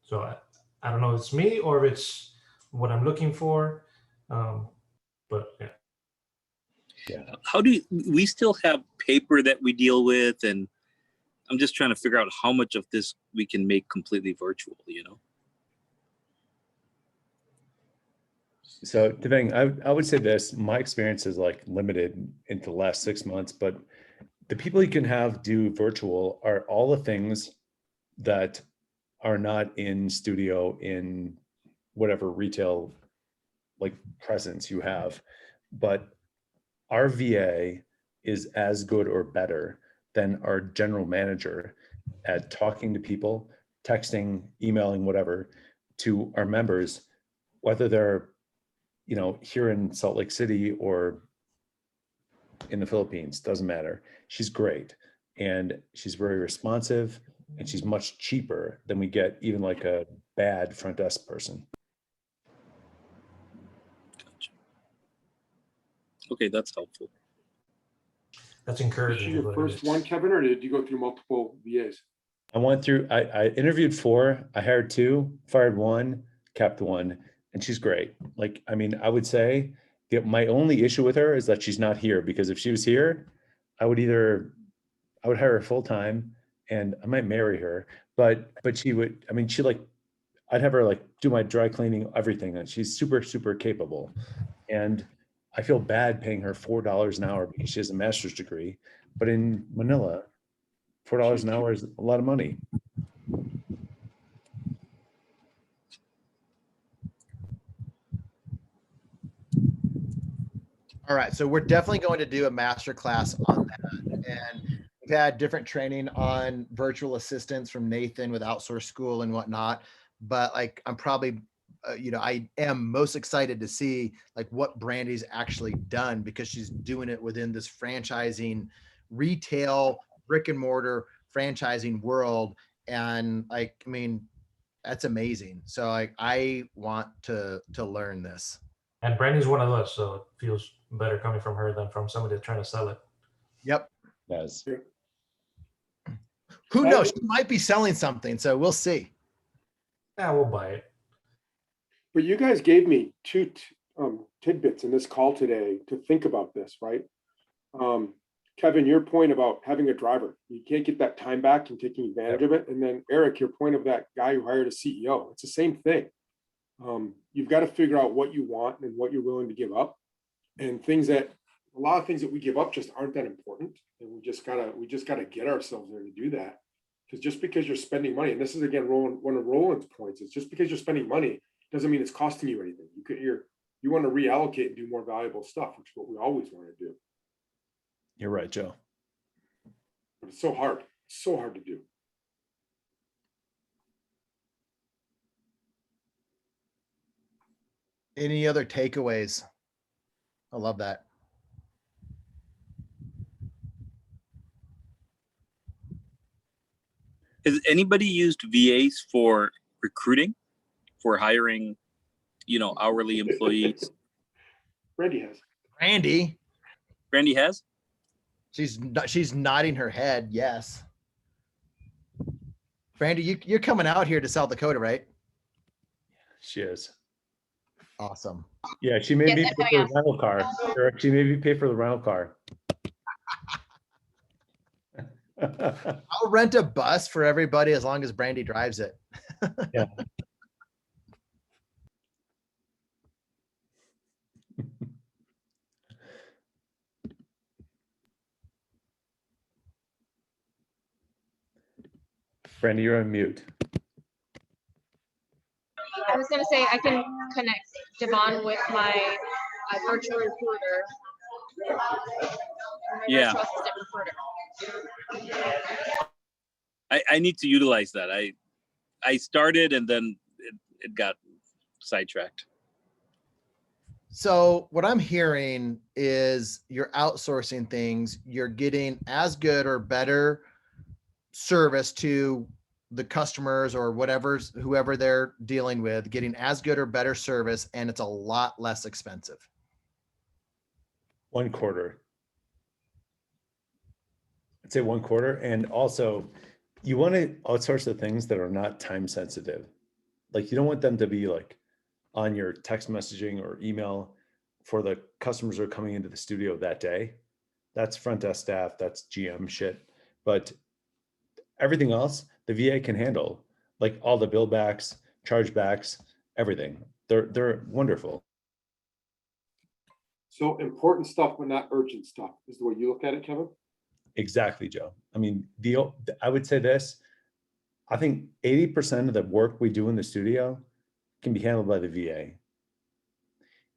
So I don't know if it's me or if it's what I'm looking for, but yeah. Yeah. How do we still have paper that we deal with? And I'm just trying to figure out how much of this we can make completely virtual, So Devang, I would say this, my experience is like limited into the last 6 months, but the people you can have do virtual are all the things that are not in studio in whatever retail like presence you have. But our VA is as good or better than our general manager at talking to people, texting, emailing, whatever, to our members, whether they're here in Salt Lake City or in the Philippines, doesn't matter. She's great, and she's very responsive, and she's much cheaper than we get even like a bad front desk person. Gotcha. Okay, that's helpful. That's Was encouraging. she your first one, Kevin, or did you go through multiple VAs? I went through, I interviewed 4, I hired 2, fired 1, kept 1, and she's great. Like, I mean, I would say my only issue with her is that she's not here, because if she was here, I would hire her full time and I might marry her, but she would, I mean, I'd have her like do my dry cleaning, everything. And she's super, super capable. And I feel bad paying her $4 an hour because she has a master's degree, but in Manila, $4 an hour is a lot of money. All right, so we're definitely going to do a master class on that. And we've had different training on virtual assistants from Nathan with Outsource School and whatnot. but like, I'm probably, I am most excited to see like what Brandy's actually done, because she's doing it within this franchising, retail, brick and mortar franchising world. And like, I mean, that's amazing. So like, I want to learn this. And Brandy's one of us, so it feels better coming from her than from somebody trying to sell it. Yep. Yes. Who knows? She might be selling something, so we'll see. Yeah, we'll buy it. But you guys gave me two tidbits in this call today to think about this, right? Kevin, your point about having a driver, you can't get that time back and taking advantage of it. And then Eric, your point of that guy who hired a CEO, it's the same thing. You've got to figure out what you want and what you're willing to give up, and a lot of things that we give up just aren't that important. And we just gotta get ourselves there to do that. Because just because you're spending money, and this is again, one of Roland's points, is just because you're spending money doesn't mean it's costing you anything. You want to reallocate and do more valuable stuff, which is what we always want to do. You're right, Joe. But it's so hard to do. Any other takeaways? I love that. Has anybody used VAs for recruiting, for hiring, hourly employees? Brandy has. Brandy has? She's nodding her head. Yes. Brandy, you're coming out here to South Dakota, right? She is. Awesome. Yeah, she made me pay for the rental car. Eric, she made me pay for the rental car. I'll rent a bus for everybody as long as Brandy drives it. Yeah. Brandy, you're on mute. I was gonna say I can connect Devon with my virtual recruiter. Yeah. I need to utilize that. I started and then it got sidetracked. So what I'm hearing is you're outsourcing things, you're getting as good or better service to the customers or whoever they're dealing with, getting as good or better service, and it's a lot less expensive. 1/4. I'd say 1/4. And also, you want to outsource the things that are not time sensitive. Like, you don't want them to be like on your text messaging or email for the customers who are coming into the studio that day. That's front desk staff, that's GM shit. But everything else, the VA can handle, like all the bill backs, chargebacks, everything. They're wonderful. So important stuff, but not urgent stuff is the way you look at it, Kevin? Exactly, Joe. I mean, I would say this, I think 80% of the work we do in the studio can be handled by the VA.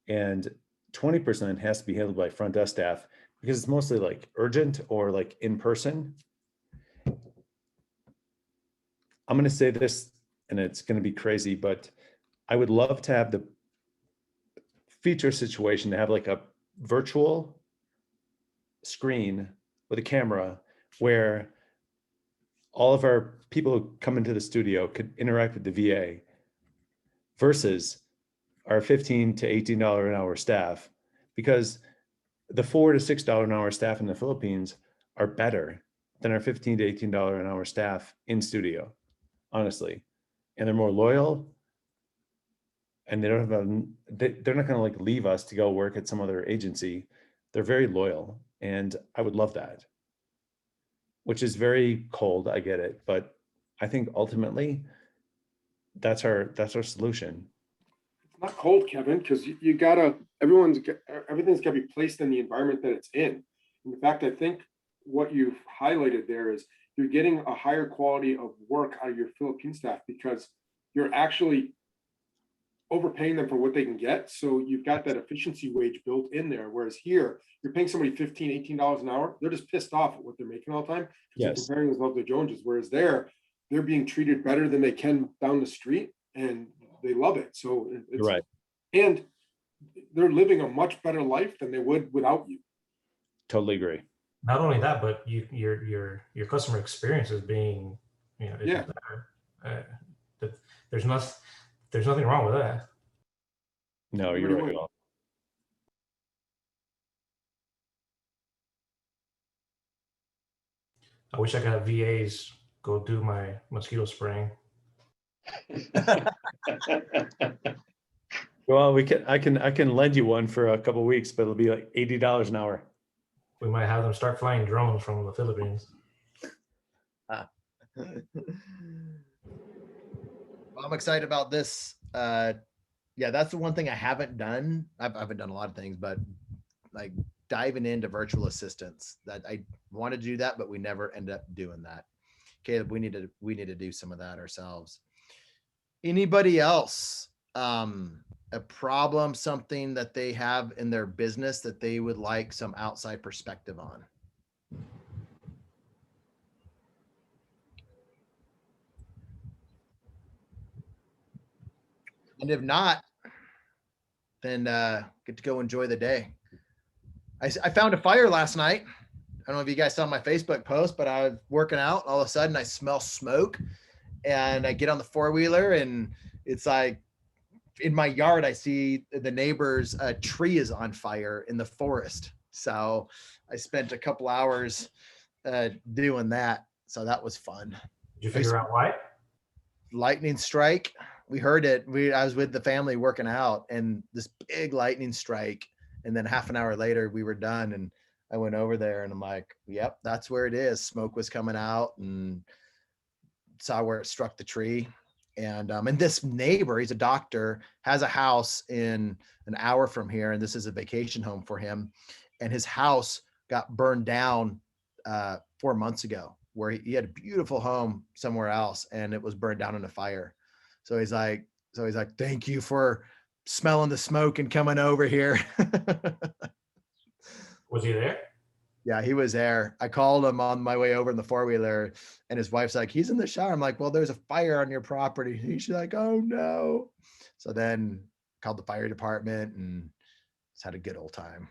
And 20% has to be handled by front desk staff, because it's mostly like urgent or like in person. I'm going to say this, and it's going to be crazy, but I would love to have the feature situation to have like a virtual screen with a camera where all of our people who come into the studio could interact with the VA versus our $15 to $18 an hour staff, because the $4 to $6 an hour staff in the Philippines are better than our $15 to $18 an hour staff in studio, honestly. And they're more loyal, and they're not going to like leave us to go work at some other agency. They're very loyal, and I would love that, which is very cold. I get it, but I think ultimately that's our solution. It's not cold, Kevin, because everything's got to be placed in the environment that it's in. In fact, I think what you've highlighted there is you're getting a higher quality of work out of your Philippine staff because you're actually overpaying them for what they can get. So you've got that efficiency wage built in there. Whereas here, you're paying somebody $15, $18 an hour. They're just pissed off at what they're making all the time because Yes. they're comparing themselves to Joneses. Whereas they're being treated better than they can down the street. and they love it. So You're it's right. and they're living a much better life than they would without you. Totally agree. Not only that, but your customer experience is being, is Yeah. better. There's nothing wrong with that. No, you're Everybody right. wins. I wish I could have VAs go do my mosquito spraying. Well, I can lend you one for a couple of weeks, but it'll be like $80 an hour. We might have them start flying drones from the Philippines. Well, I'm excited about this. Yeah, that's the one thing I haven't done. I haven't done a lot of things, but like diving into virtual assistants, that I wanted to do that, but we never end up doing that. Caleb, we need to do some of that ourselves. Anybody else? A problem, something that they have in their business that they would like some outside perspective on? And if not, then get to go enjoy the day. I found a fire last night. I don't know if you guys saw my Facebook post, but I was working out. All of a sudden I smell smoke and I get on the four-wheeler and it's like in my yard, I see the neighbor's tree is on fire in the forest. So I spent a couple hours doing that. So that was fun. Did you figure out why? Lightning strike. We heard it. I was with the family working out and this big lightning strike. And then half an hour later we were done and I went over there and I'm like, yep, that's where it is. Smoke was coming out and saw where it struck the tree. And this neighbor, he's a doctor, has a house in an hour from here. And this is a vacation home for him. And his house got burned down 4 months ago, where he had a beautiful home somewhere else and it was burned down in a fire. So he's like, thank you for smelling the smoke and coming over here. Was he there? Yeah, he was there. I called him on my way over in the four-wheeler and his wife's like, he's in the shower. I'm like, well, there's a fire on your property. She's like, oh no. So then called the fire department and just had a good old time.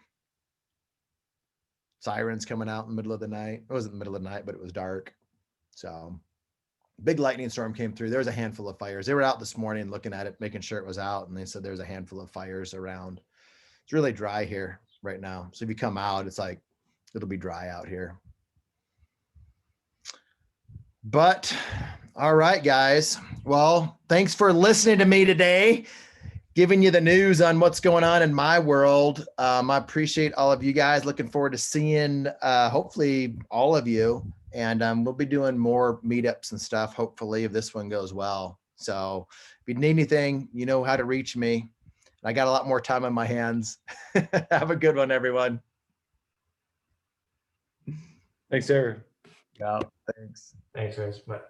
Sirens coming out in the middle of the night. It wasn't the middle of the night, but it was dark. So big lightning storm came through. There was a handful of fires. They were out this morning looking at it, making sure it was out. And they said there's a handful of fires around. It's really dry here right now. So if you come out, it's like, it'll be dry out here. But all right, guys. Well, thanks for listening to me today, giving you the news on what's going on in my world. I appreciate all of you guys. Looking forward to seeing hopefully all of you. And we'll be doing more meetups and stuff, hopefully, if this one goes well. So if you need anything, you know how to reach me. I got a lot more time on my hands. Have a good one, everyone. Thanks, Sarah. Yeah, thanks. Thanks, guys. Bye.